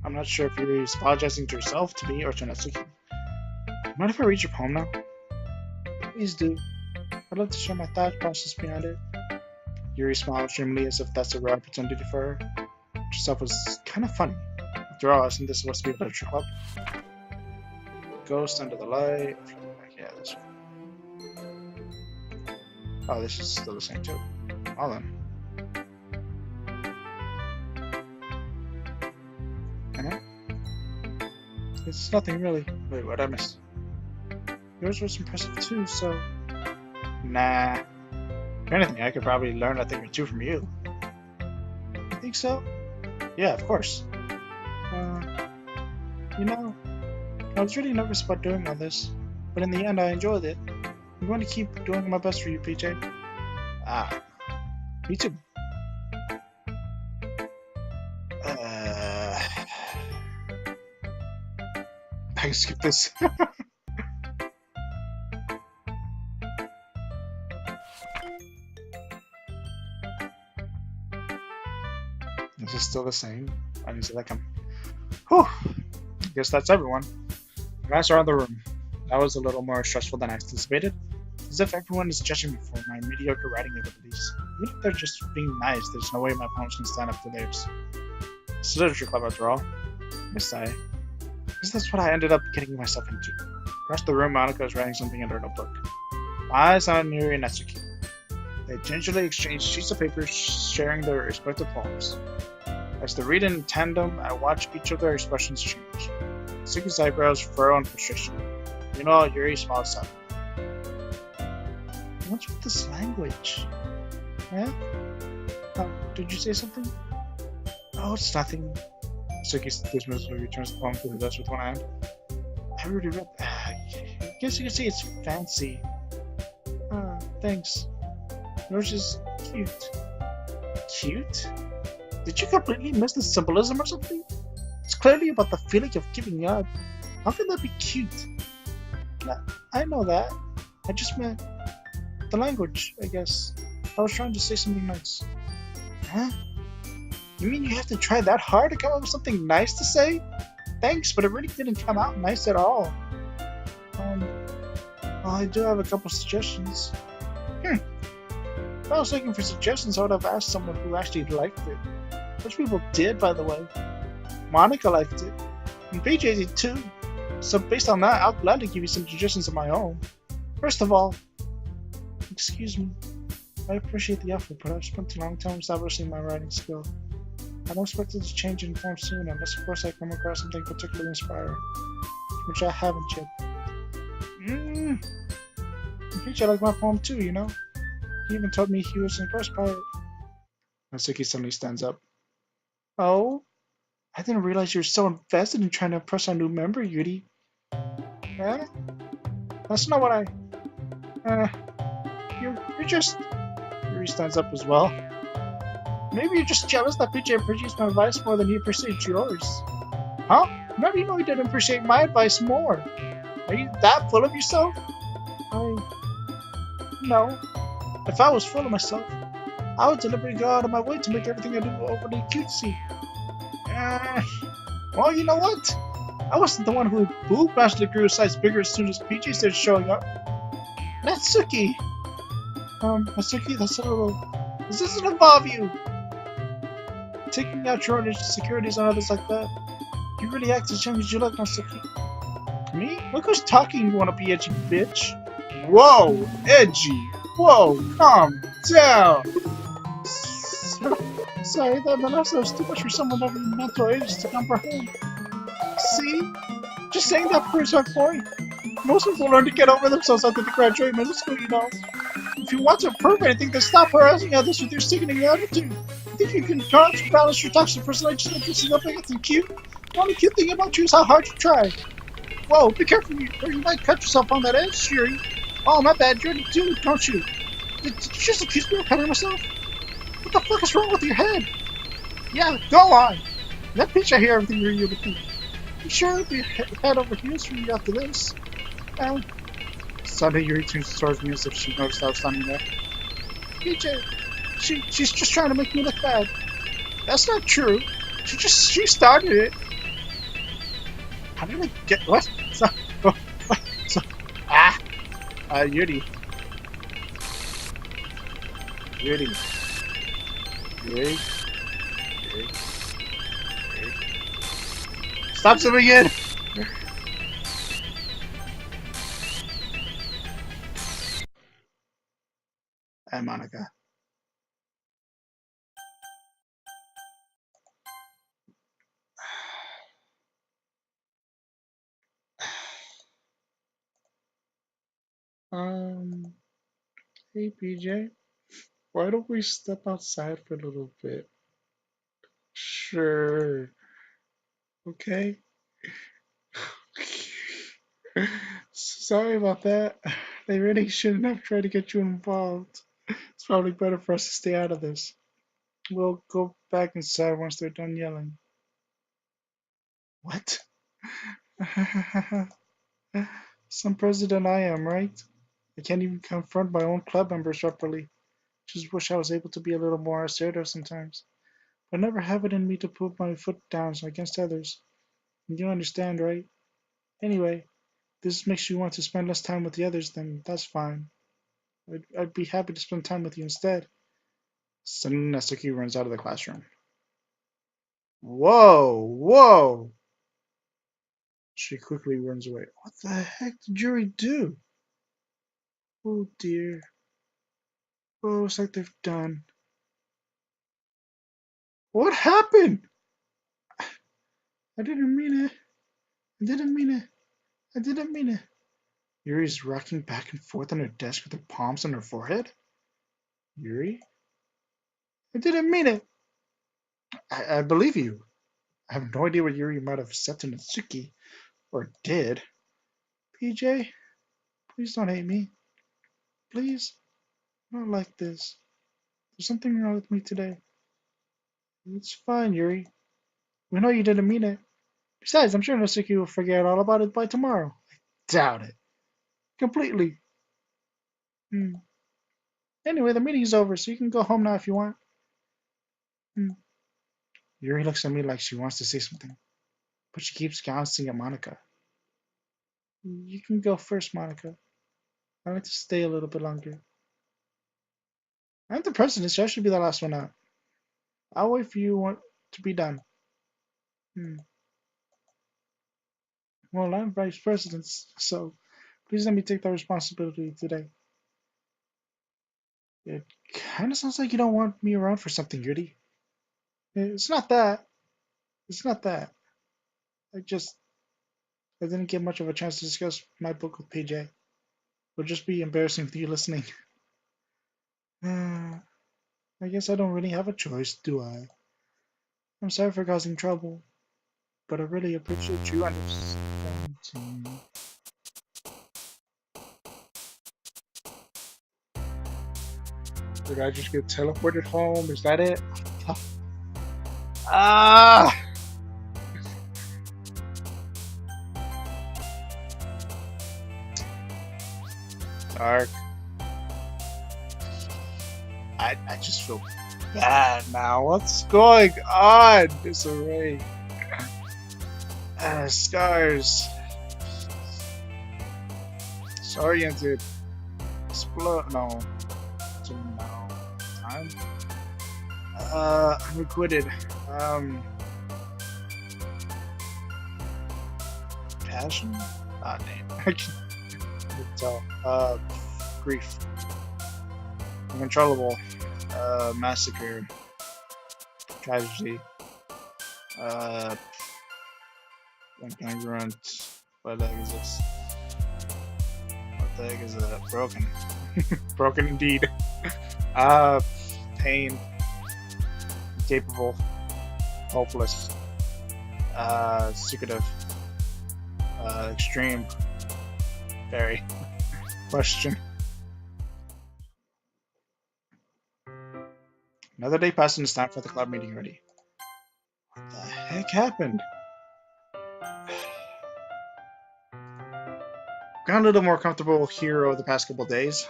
I'm not sure if you're apologizing to yourself, to me, or to Natsuki. Mind if I read your poem now? Please do. I'd love to share my thought process behind it. Yuri smiles dreamily as if that's a rare opportunity for her. Which itself was kind of funny. After all, isn't this supposed to be a literature club? Ghost under the light. Yeah, this one. Oh, this is still the same too. Well then. It's nothing really. Wait, what'd I miss? Yours was impressive too, so... Nah. If anything, I could probably learn a thing or two from you. You think so? Yeah, of course. You know, I was really nervous about doing all this, but in the end I enjoyed it. I'm going to keep doing my best for you, PJ. Ah, me too. I can skip this. This is still the same. I need to like him. Whew. Guess that's everyone. The guys are in the room. That was a little more stressful than I anticipated. As if everyone is judging me for my mediocre writing abilities. Even if they're just being nice, there's no way my poems can stand up to theirs. It's a literature club after all. I sigh. Because that's what I ended up getting myself into. Across the room, Monica is writing something in her notebook. My eyes on Yuri and Natsuki. They gingerly exchange sheets of paper, sharing their respective poems. As they read in tandem, I watch each of their expressions change. Natsuki's eyebrows furrow in frustration. Meanwhile, Yuri smiles sadly. What's with this language? Eh? Did you say something? Oh, it's nothing. Natsuki dismissively returns the poem to the desk with one hand. I already read. I guess you could say it's fancy. Thanks. Yours is cute. Cute? Did you completely miss the symbolism or something? It's clearly about the feeling of giving up. How can that be cute? I know that. I just meant the language, I guess. I was trying to say something nice. Huh? You mean you have to try that hard to come up with something nice to say? Thanks, but it really didn't come out nice at all. Well, I do have a couple suggestions. If I was looking for suggestions, I would have asked someone who actually liked it. Which people did, by the way. Monica liked it. And PJ did too. So based on that, I'll gladly give you some suggestions of my own. First of all, excuse me. I appreciate the effort, but I've spent a long time establishing my writing skill. I don't expect it to change anytime soon, unless of course I come across something particularly inspiring. Which I haven't yet. PJ liked my poem too, you know? He even told me he was impressed by it. Natsuki suddenly stands up. Oh? I didn't realize you were so invested in trying to impress our new member, Yuri. Eh? That's not what you're just... Yuri stands up as well. Maybe you're just jealous that PJ appreciates my advice more than he appreciates yours. Huh? Maybe you know he didn't appreciate my advice more. Are you that full of yourself? No. If I was full of myself, I would deliberately go out of my way to make everything I do overly cutesy. Well, you know what? I wasn't the one who magically grew a size bigger as soon as PJ started showing up. Natsuki! Natsuki, that's a little... This doesn't involve you! Taking out your own insecurities on others like that. You really act as young as you look, Natsuki. Me? Look who's talking, you wanna be edgy bitch. Whoa! Edgy! Whoa! Calm down! Sorry, that Melissa was too much for someone of your mental age to comprehend. See? Just saying that proves our point. Most people learn to get over themselves after they graduate middle school, you know. If you want to improve anything, then stop harassing others with your sickening attitude. Think you can balance your toxic personality just by dressing up like something cute? The only cute thing about you is how hard you try. Whoa, be careful, or you might cut yourself on that edge, Yuri. Oh, my bad, you're too, don't you? Did you just accuse me of cutting myself? What the fuck is wrong with your head? Yeah, go on. Let Peach hear everything you're to think. I'm sure it'll be head over heels for you after this. Suddenly Yuri turns towards me as if she noticed I was standing there. PJ, she's just trying to make me look bad. That's not true. She started it. How did I get what? Yuri. Yuri. Yuri. Stop zooming in! And Monica. Hey PJ, why don't we step outside for a little bit? Sure. Okay. Sorry about that. They really shouldn't have tried to get you involved. It's probably better for us to stay out of this. We'll go back inside once they're done yelling. What? Some president I am, right? I can't even confront my own club members properly. Just wish I was able to be a little more assertive sometimes. But I never have it in me to put my foot down against others. You understand, right? Anyway, if this makes you want to spend less time with the others, then that's fine. I'd be happy to spend time with you instead. Suddenly, Natsuki runs out of the classroom. Whoa! Whoa! She quickly runs away. What the heck did Yuri do? Oh dear. Oh, it's like they've done. What happened? I didn't mean it. I didn't mean it. I didn't mean it. Yuri's rocking back and forth on her desk with her palms on her forehead. Yuri? I didn't mean it. I believe you. I have no idea what Yuri might have said to Natsuki, or did. PJ, please don't hate me. Please? Not like this. There's something wrong with me today. It's fine, Yuri. We know you didn't mean it. Besides, I'm sure Natsuki will forget all about it by tomorrow. Doubt it. Completely. Hmm. Anyway, the meeting's over, so you can go home now if you want. Hmm. Yuri looks at me like she wants to say something, but she keeps glancing at Monica. You can go first, Monica. I'd like to stay a little bit longer. I'm the president, so I should be the last one out. I'll wait for you to be done. Hmm. Well, I'm vice president, so please let me take that responsibility today. It kind of sounds like you don't want me around for something, Yuri. It's not that. It's not that. I didn't get much of a chance to discuss my book with PJ. It'll just be embarrassing with you listening. I guess I don't really have a choice, do I? I'm sorry for causing trouble, but I really appreciate you understanding. Did I just get teleported home? Is that it? Ah! Dark. I just feel bad now. What's going on? Disarray. Scars. Disoriented. Explode. No. No. Time. I'm acquitted. Passion? Ah, damn. I can tell. Grief. Uncontrollable. Massacre. Tragedy. Incongruent. What the heck is this? What the heck is that? Broken. Broken indeed. Pain. Incapable. Hopeless. Secretive. Extreme. Very. Question. Another day passed and it's time for the club meeting already. What the heck happened? Gotten a little more comfortable here over the past couple days.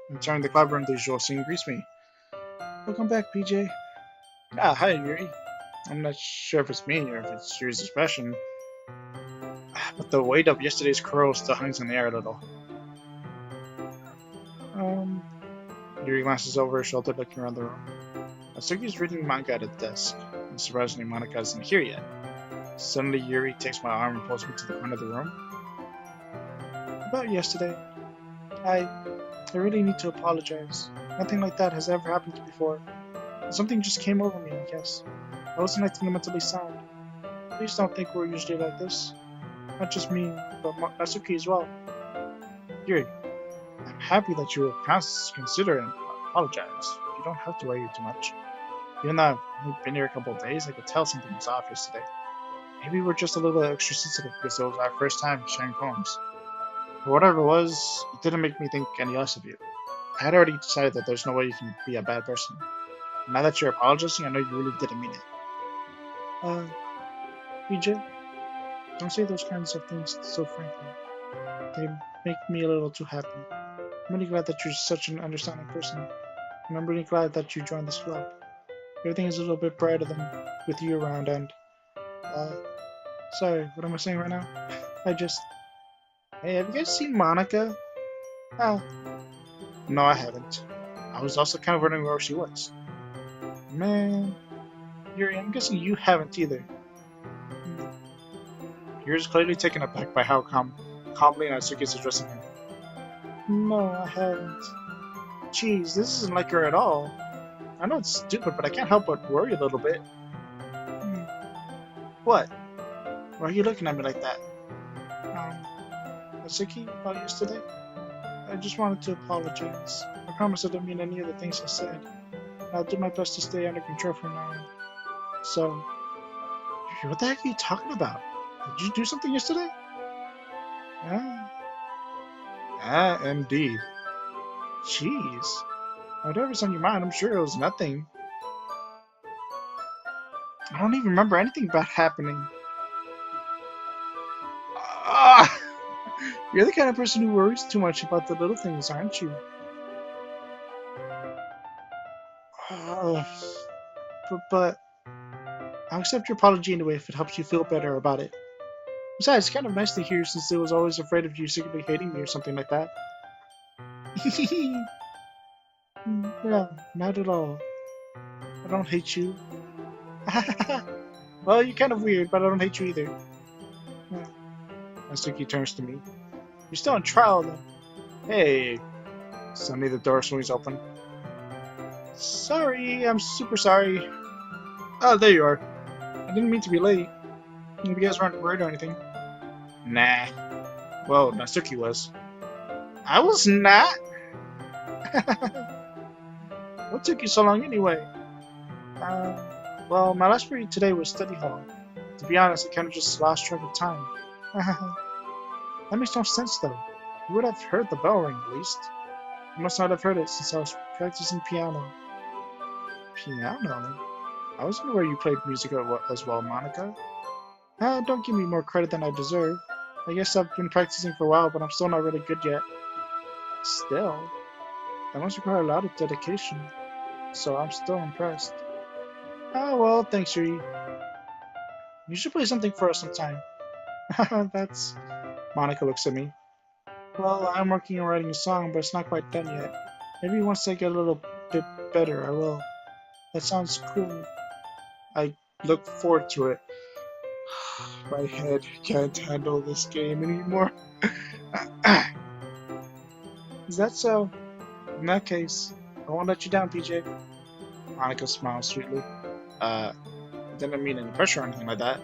Entering the club room, the usual scene greets me. Welcome back, PJ. Ah, hi, Yuri. I'm not sure if it's me or if it's Yuri's expression, but the weight of yesterday's crow still hangs in the air a little. Yuri glances over her shoulder, looking around the room. Natsuki's reading manga at a desk, and surprisingly, Monica isn't here yet. Suddenly, Yuri takes my arm and pulls me to the corner of the room. About yesterday, I really need to apologize. Nothing like that has ever happened before. Something just came over me, I guess. I wasn't acting mentally sound. Please don't think we're usually like this. Not just me, but Natsuki as well. Yuri, I'm happy that you were consider and apologize. You don't have to worry too much. Even though I've only been here a couple of days, I could tell something was off yesterday. Maybe we're just a little extra sensitive because it was our first time sharing poems. But whatever it was, it didn't make me think any less of you. I had already decided that there's no way you can be a bad person. Now that you're apologizing, I know you really didn't mean it. BJ? Don't say those kinds of things so frankly. They make me a little too happy. I'm really glad that you're such an understanding person, and I'm really glad that you joined this club. Everything is a little bit brighter than with you around, and, uh, sorry, what am I saying right now? I just... Hey, have you guys seen Monica? Oh, no, I haven't. I was also kind of wondering where she was. Man, Yuri, I'm guessing you haven't either. You're just clearly taken aback by how calmly Natsuki is addressing him. No, I haven't. Jeez, this isn't like her at all. I know it's stupid, but I can't help but worry a little bit. Hmm. What? Why are you looking at me like that? Natsuki, about yesterday? I just wanted to apologize. I promise I didn't mean any of the things I said. I'll do my best to stay under control from now on. So, what the heck are you talking about? Did you do something yesterday? Ah, indeed. Jeez. Whatever's on your mind, I'm sure it was nothing. I don't even remember anything bad happening. Ah! You're the kind of person who worries too much about the little things, aren't you? Uh, but I'll accept your apology anyway if it helps you feel better about it. Besides, it's kind of nice to hear since I was always afraid of you secretly hating me or something like that. No, not at all. I don't hate you. Well, you're kind of weird, but I don't hate you either. Natsuki turns to me. You're still on trial, then. Hey. Suddenly the door swings open. Sorry, I'm super sorry. Oh, there you are. I didn't mean to be late. You guys weren't worried or anything. Nah. Well, Natsuki was. I was not. What took you so long anyway? Well, my last period today was study hall. To be honest, I kind of just lost track of time. That makes no sense though. You would have heard the bell ring at least. You must not have heard it since I was practicing piano. Piano? I wasn't aware you played music as well, Monica. Don't give me more credit than I deserve. I guess I've been practicing for a while, but I'm still not really good yet. Still? That must require a lot of dedication. So I'm still impressed. Oh well, thanks, Yuri. You should play something for us sometime. That's... Monica looks at me. Well, I'm working on writing a song, but it's not quite done yet. Maybe once I get a little bit better, I will. That sounds cool. I look forward to it. My head can't handle this game anymore. Is that so? In that case, I won't let you down, PJ. Monica smiles sweetly. I didn't mean any pressure or anything like that.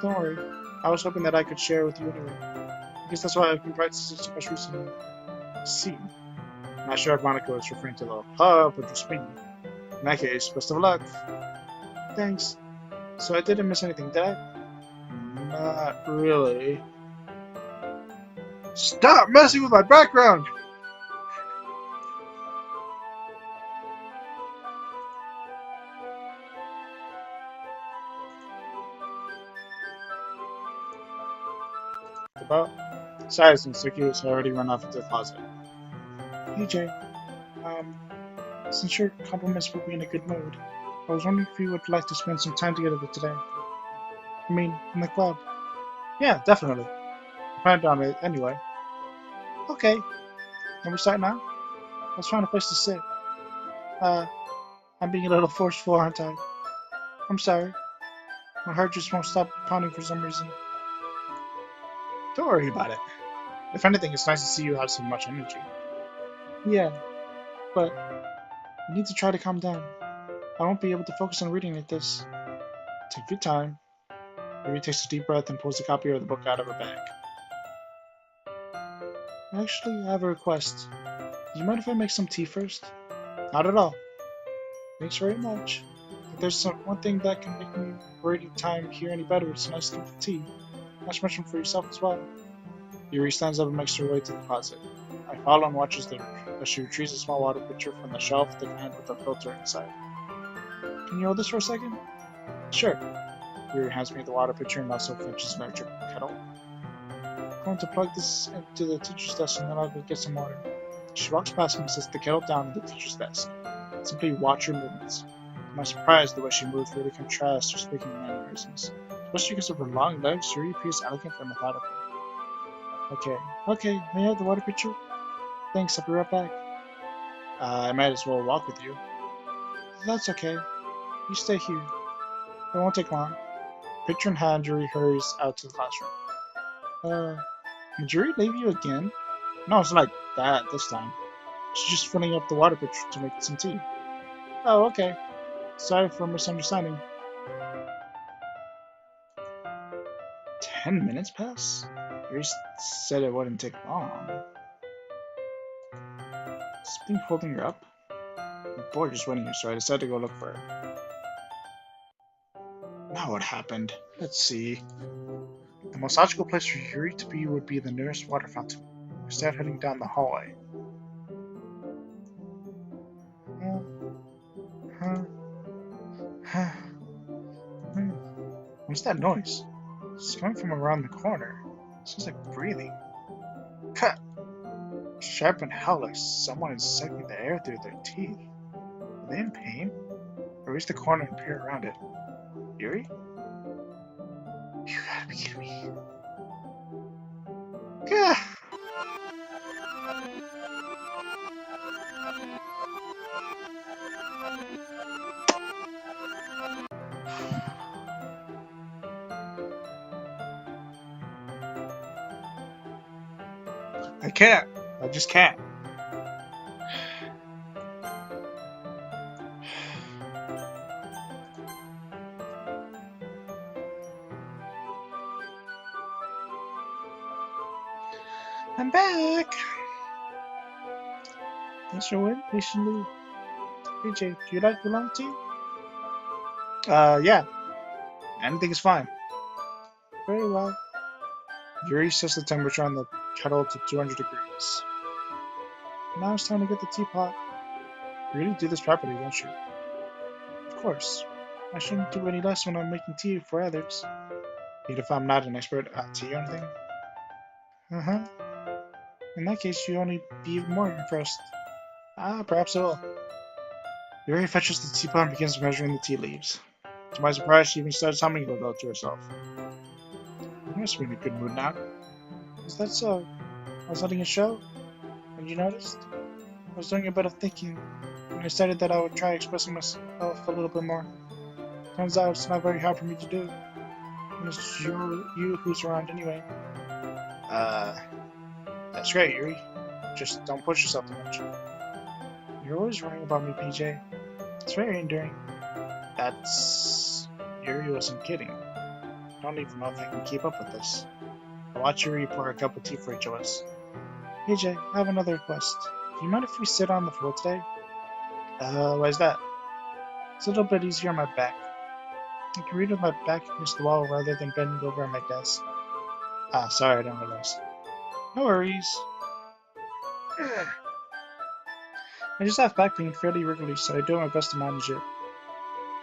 Don't worry. I was hoping that I could share with you anyway. I guess that's why I've been practicing so much recently. See? I'm not sure if Monica was referring to the pub or just me. In that case, best of luck. Thanks. So I didn't miss anything, did I? Not really. Stop messing with my background! About? Sorry, since Suki has already run off into the closet. Hey Jay, since your compliments put me in a good mood, I was wondering if you would like to spend some time together today. I mean, in the club. Yeah, definitely. I planned on it anyway. Okay, can we start now? Let's find a place to sit. I'm being a little forceful, aren't I? I'm sorry. My heart just won't stop pounding for some reason. Don't worry about it. If anything, it's nice to see you have so much energy. Yeah, but I need to try to calm down. I won't be able to focus on reading like this. Take your time. Yuri takes a deep breath and pulls a copy of the book out of her bag. Actually, I have a request. Do you mind if I make some tea first? Not at all. Thanks very much. If there's one thing that can make me waiting time here any better, it's a nice cup of tea. Not to mention for yourself as well. Yuri stands up and makes her way to the closet. I follow and watch as she retrieves a small water pitcher from the shelf with the can with the filter inside. Can you hold this for a second? Sure. Yuri hands me the water pitcher and also fetches an electric kettle. I'm going to plug this into the teacher's desk and then I'll go get some water. She walks past me and sets the kettle down on the teacher's desk. Simply watch her movements. To my surprise, the way she moves really contrasts her speaking mannerisms. Especially because of her long legs, Yuri appears elegant and methodical. Okay, may I have the water pitcher? Thanks, I'll be right back. I might as well walk with you. That's okay. You stay here. It won't take long. Pitcher in hand, Yuri hurries out to the classroom. Did Yuri leave you again? No, it's not like that this time. She's just filling up the water pitcher to make some tea. Oh, okay. Sorry for misunderstanding. 10 minutes pass? Yuri said it wouldn't take long. Is being holding her up? I'm bored just waiting here, so I decided to go look for her. Now what happened? Let's see. The most logical place for Yuri to be would be the nearest water fountain. Instead, heading down the hallway. What's that noise? It's coming from around the corner. It sounds like breathing. Cut! Sharp and howling like someone is sucking the air through their teeth. Are they in pain? I reach the corner and peer around it. Yuri? You gotta be kidding me. Gah! I can't. I just can't. I'm back. Thanks for waiting patiently. PJ, do you like oolong tea? Yeah. Anything is fine. Very well. Yuri sets the temperature on the kettle to 200 degrees. Now it's time to get the teapot. You really do this properly, don't you? Of course. I shouldn't do any less when I'm making tea for others. Even if I'm not an expert at tea or anything. Uh-huh. In that case, you'll only be even more impressed. Perhaps I will. Yuri fetches the teapot and begins measuring the tea leaves. To my surprise, she even starts humming a little to herself. You must be in a good mood now. Is that so? I was letting it show. And you noticed? I was doing a bit of thinking, and I decided that I would try expressing myself a little bit more. Turns out it's not very hard for me to do. And it's you who's around anyway. That's great, Yuri. Just don't push yourself too much. You're always worrying about me, PJ. It's very endearing. Yuri wasn't kidding. I don't even know if I can keep up with this. I'll watch Yuri pour a cup of tea for each of us. PJ, I have another request. Do you mind if we sit on the floor today? Why is that? It's a little bit easier on my back. I can read with my back against the wall rather than bending over on my desk. Sorry, I didn't realize. No worries. I just have back pain fairly regularly, so I do my best to manage it.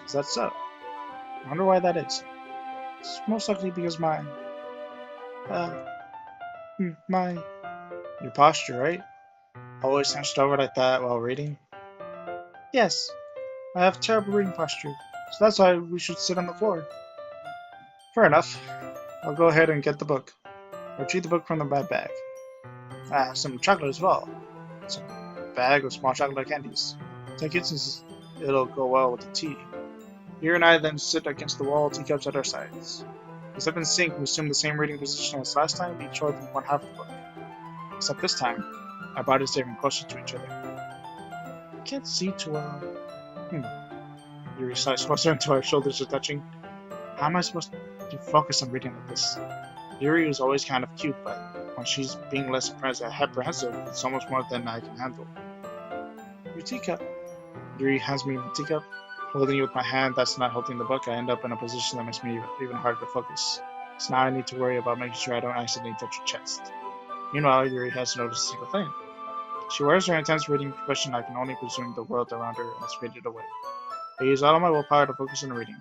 Is that so? I wonder why that is. It's most likely because your posture, right? Always hunched over like that while reading? Yes, I have terrible reading posture, so that's why we should sit on the floor. Fair enough. I'll go ahead and get the book. I'll retrieve the book from my bag. I have some chocolate as well. Some bag of small chocolate candies. Take it since it'll go well with the tea. You and I then sit against the wall, teacups at our sides. Except in sync, we assume the same reading position as last time, each holding one half of the book. Except this time, our bodies are even closer to each other. I can't see too well. Yuri slides closer until our shoulders are touching. How am I supposed to focus on reading like this? Yuri is always kind of cute, but when she's being less apprehensive, it's almost more than I can handle. Your teacup. Yuri hands me the teacup. Holding it with my hand that's not holding the book, I end up in a position that makes me even harder to focus. So now I need to worry about making sure I don't accidentally touch her chest. Meanwhile, Yuri hasn't noticed a single thing. She wears her intense reading expression. I can only presume the world around her has faded away. I use all of my willpower to focus on reading.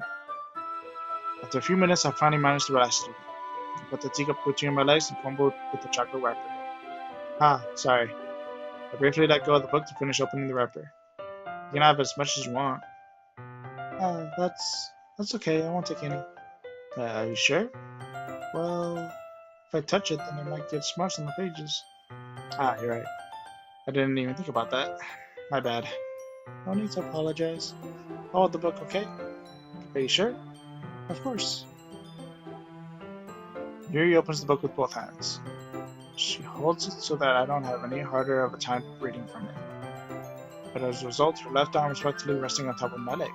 After a few minutes, I finally managed to relax a little. I put the teacup between my legs and fumbled with the chocolate wrapper. Ah, sorry. I briefly let go of the book to finish opening the wrapper. You can have as much as you want. Ah, that's okay. I won't take any. Are you sure? Well, if I touch it, then it might get smudged on the pages. Ah, you're right. I didn't even think about that. My bad. No need to apologize. I'll hold the book, okay? Are you sure? Of course. Yuri opens the book with both hands. She holds it so that I don't have any harder of a time reading from it. But as a result, her left arm is practically resting on top of my leg.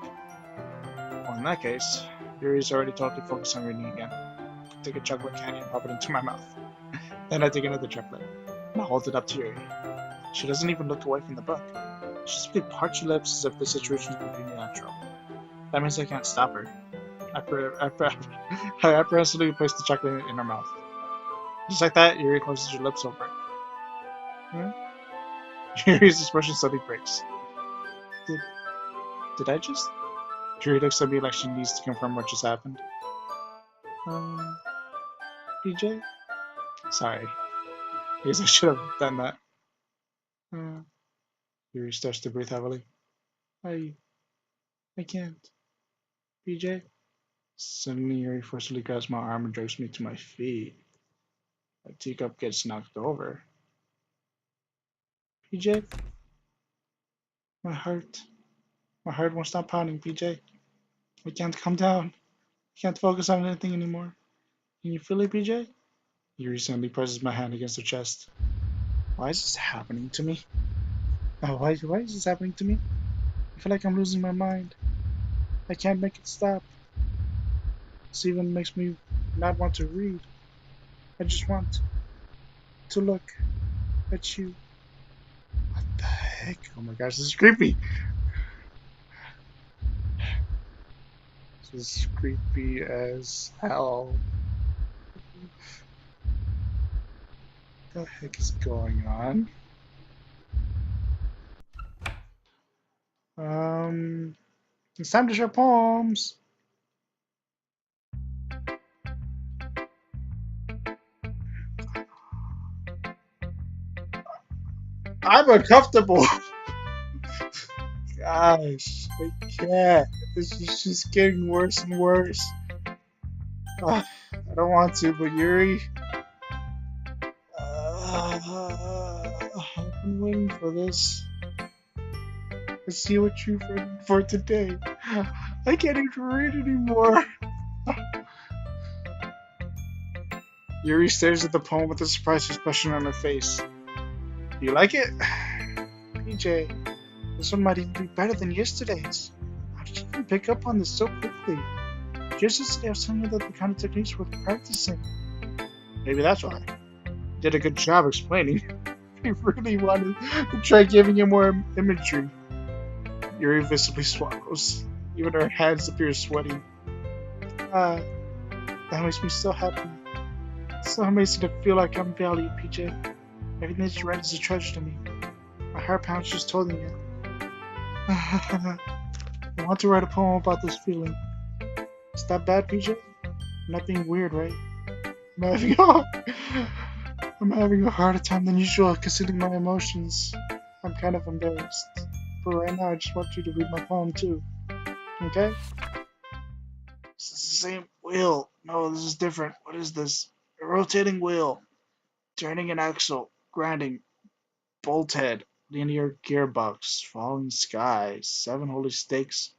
Well, in that case, Yuri's already totally focused on reading again. I take a chocolate candy and pop it into my mouth. Then I take another chocolate and I hold it up to Yuri. She doesn't even look away from the book. She simply parts her lips as if the situation is completely natural. That means I can't stop her. I apprehensively place the chocolate in her mouth. Just like that, Yuri closes her lips over it. Hmm? Yuri's expression suddenly breaks. Did, did I just? Yuri looks at me like she needs to confirm what just happened. Um, PJ? Sorry. I guess I should have done that. Uh, Yuri starts to breathe heavily. I, I can't. PJ? Suddenly, Yuri forcibly grabs my arm and drags me to my feet. My teacup gets knocked over. PJ? My heart. My heart won't stop pounding, PJ. I can't calm down. I can't focus on anything anymore. Can you feel it, PJ? Yuri suddenly presses my hand against her chest. Why is this happening to me? Oh, why is this happening to me? I feel like I'm losing my mind. I can't make it stop. This even makes me not want to read. I just want to look at you. What the heck? Oh my gosh, this is creepy. This is creepy as hell. What the heck is going on? Um, it's time to share poems. I'm uncomfortable. Gosh, I can't. This is just getting worse and worse. I don't want to, but Yuri, I've been waiting for this. Let's see what you've written for today. I can't even read anymore. Yuri stares at the poem with a surprised expression on her face. Do you like it? PJ, this one might even be better than yesterday's. How did you even pick up on this so quickly? Just yesterday I was telling you that the kind of techniques worth practicing. Maybe that's why. You did a good job explaining. I really wanted to try giving you more imagery. Yuri visibly swallows. Even her hands appear sweaty. Ah, that makes me so happy. It's so amazing to feel like I'm valued, PJ. Everything that you write is a treasure to me. My heart pounds just holding it. I want to write a poem about this feeling. Is that bad, PJ? I'm not being weird, right? I'm having I'm having a harder time than usual considering my emotions. I'm kind of embarrassed. But right now, I just want you to read my poem too. Okay? This is the same wheel. No, this is different. What is this? A rotating wheel. Turning an axle. Grinding. Bolt head. Linear gearbox. Falling sky. 7 holy stakes.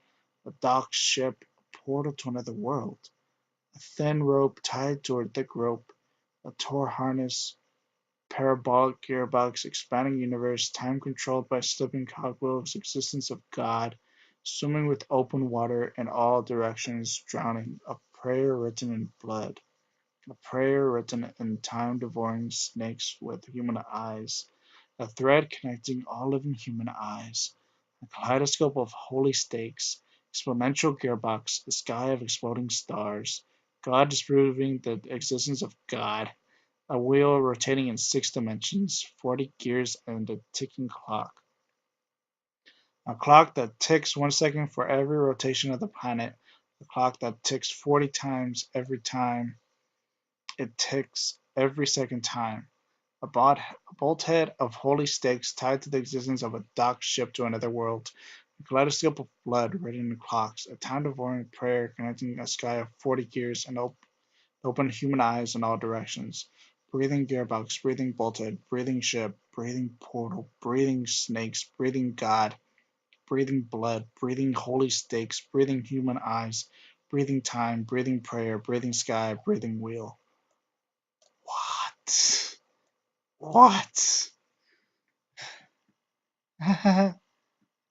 A docked ship. A portal to another world. A thin rope tied to a thick rope. A Tor harness. Parabolic gearbox, expanding universe, time controlled by slipping cogwheels, existence of God, swimming with open water in all directions, drowning, a prayer written in blood, a prayer written in time devouring snakes with human eyes, a thread connecting all living human eyes, a kaleidoscope of holy stakes, exponential gearbox, a sky of exploding stars, God disproving the existence of God, a wheel rotating in 6 dimensions, 40 gears, and a ticking clock. A clock that ticks 1 second for every rotation of the planet, The clock that ticks 40 times every time it ticks every second time. A bolthead of holy stakes tied to the existence of a docked ship to another world. A kaleidoscope of blood written in clocks. A time-devouring prayer connecting a sky of 40 gears and open human eyes in all directions. Breathing gearbox, breathing bolthead, breathing ship, breathing portal, breathing snakes, breathing God, breathing blood, breathing holy stakes, breathing human eyes, breathing time, breathing prayer, breathing sky, breathing wheel. What? What?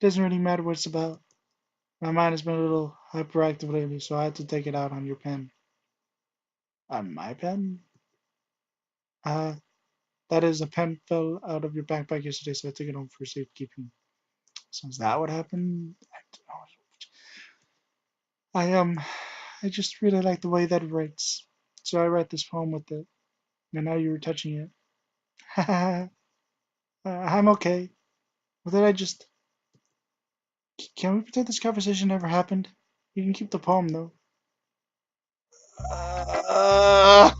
Doesn't really matter what it's about. My mind has been a little hyperactive lately, so I had to take it out on your pen. On my pen? Uh, that is, a pen fell out of your backpack yesterday, so I took it home for safekeeping. So is that what happened? I just really like the way that it writes. So I write this poem with it, and now you're touching it. I'm okay. Well, then can we pretend this conversation never happened? You can keep the poem, though. I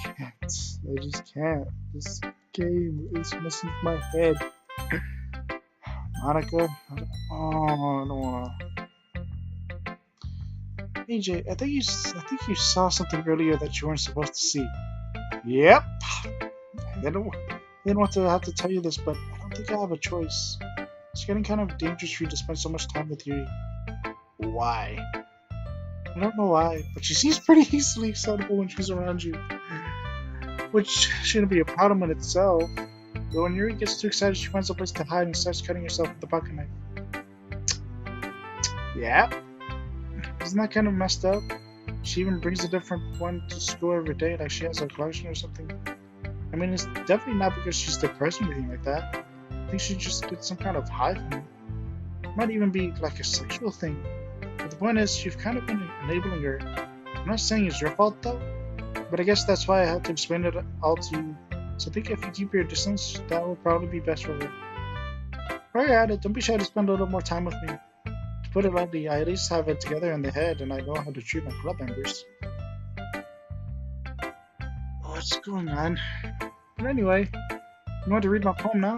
can't. I just can't. This game is messing with my head. Monica? Oh, I don't wanna. AJ, I think you saw something earlier that you weren't supposed to see. Yep. I didn't want to have to tell you this, but I don't think I have a choice. It's getting kind of dangerous for you to spend so much time with Yuri. Why? I don't know why, but she seems pretty easily excitable when she's around you. Which shouldn't be a problem in itself. But when Yuri gets too excited, she finds a place to hide and starts cutting herself with the pocket knife. Yeah? Isn't that kind of messed up? She even brings a different one to school every day, like she has a collection or something. I mean, it's definitely not because she's depressed or anything like that. I think she just gets some kind of high from it. It might even be like a sexual thing. But the point is, you've kind of been enabling her. I'm not saying it's your fault though, but I guess that's why I had to explain it all to you. So I think if you keep your distance, that will probably be best for her. While you're at it, don't be shy to spend a little more time with me. To put it lightly, I at least have it together in the head and I know how to treat my club members. What's going on? But anyway, you want to read my poem now?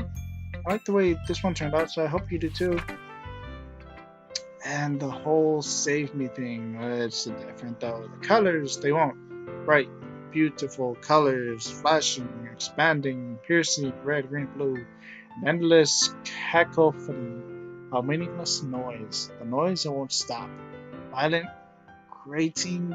I like the way this one turned out, so I hope you do too. And the whole save me thing, it's different though. The colors, they won't. Bright, beautiful colors, flashing, expanding, piercing, red, green, blue. An endless cacophony of meaningless noise. The noise that won't stop. Violent, grating,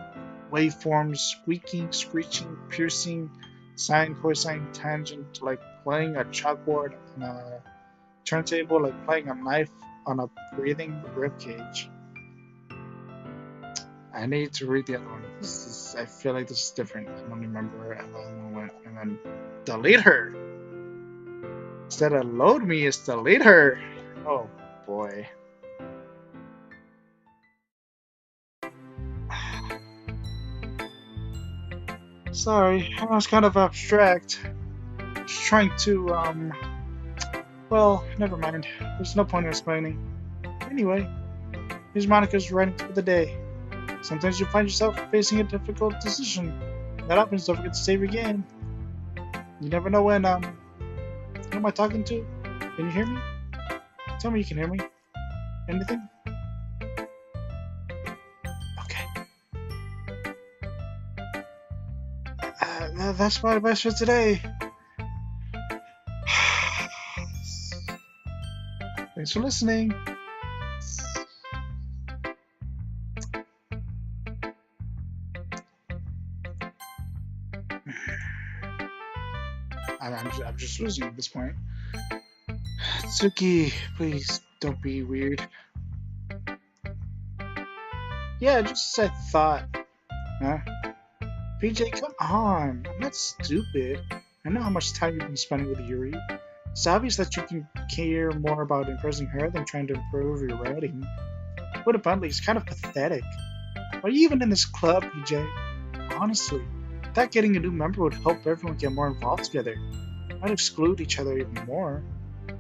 waveforms, squeaking, screeching, piercing, sine, cosine, tangent, like playing a chalkboard on a turntable, like playing a knife on a breathing ribcage. I need to read the other one. I feel like this is different. I don't remember how the other one went. And then delete her. Instead of load me, it's delete her. Oh boy. Sorry, I was kind of abstract. Just trying to, well, never mind. There's no point in explaining. Anyway, here's Monica's writing for the day. Sometimes you find yourself facing a difficult decision. That happens, don't forget to save your game. You never know when, who am I talking to? Can you hear me? Tell me you can hear me. Anything? Okay. That's my advice for today. Thanks for listening. I'm just losing at this point. Tsuki, please don't be weird. Yeah, just as I thought. Huh? PJ, come on. I'm not stupid. I know how much time you've been spending with Yuri. It's obvious that you can care more about impressing her than trying to improve your writing. What a bluntly, it's kind of pathetic. Why are you even in this club, PJ? Honestly, I thought getting a new member would help everyone get more involved together. Might exclude each other even more.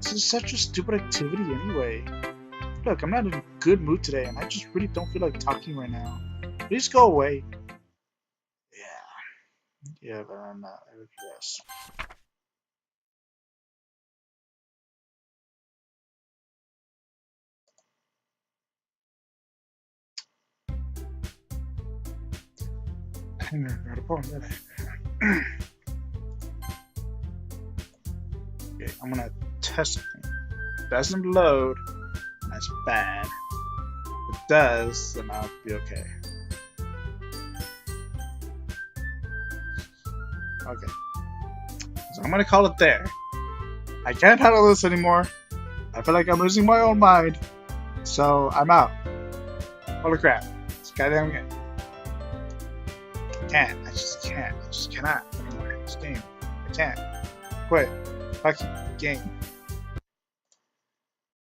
This is such a stupid activity anyway. Look, I'm not in a good mood today, and I just really don't feel like talking right now. Please go away. Yeah, but I'm not. I regress. Okay, I'm gonna test something. It doesn't load, that's bad. If it does, then I'll be okay. Okay. So I'm gonna call it there. I can't handle this anymore. I feel like I'm losing my own mind. So I'm out. Holy crap. It's goddamn game. I just can't. I just cannot anymore. This game. I can't. Quit. Fucking game.